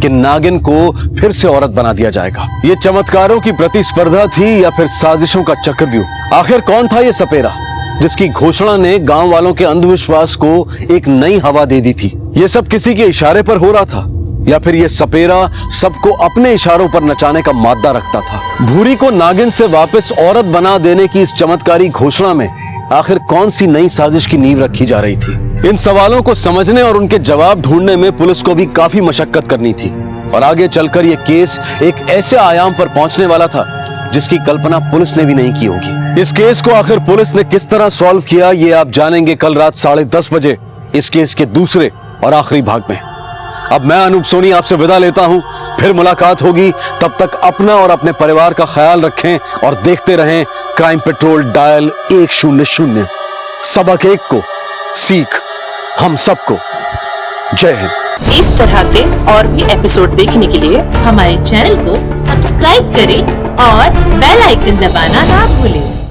कि नागिन को फिर से औरत बना दिया जाएगा। ये चमत्कारों की प्रतिस्पर्धा थी या फिर साजिशों का चक्रव्यूह? आखिर कौन था ये सपेरा जिसकी घोषणा ने गांव वालों के अंधविश्वास को एक नई हवा दे दी थी? ये सब किसी के इशारे पर हो रहा था या फिर ये सपेरा सबको अपने इशारों पर नचाने का मादा रखता था? भूरी को नागिन से वापस औरत बना देने की इस चमत्कारी घोषणा में आखिर कौन सी नई साजिश की नींव रखी जा रही थी? इन सवालों को समझने और उनके जवाब ढूंढने में पुलिस को भी काफी मशक्कत करनी थी और आगे चलकर यह केस एक ऐसे आयाम पर पहुंचने वाला था जिसकी कल्पना पुलिस ने भी नहीं की होगी। इस केस को आखिर पुलिस ने किस तरह सॉल्व किया, ये आप जानेंगे कल रात 10:30 बजे इस केस के दूसरे और आखिरी भाग में। अब मैं अनूप सोनी आपसे विदा लेता हूं, फिर मुलाकात होगी। तब तक अपना और अपने परिवार का ख्याल रखें और देखते रहें क्राइम पेट्रोल डायल 100। सबक एक को, सीख हम सबको। जय हिंद। इस तरह के और भी एपिसोड देखने के लिए हमारे चैनल को सब्सक्राइब करें और बेल आइकन दबाना ना भूलें।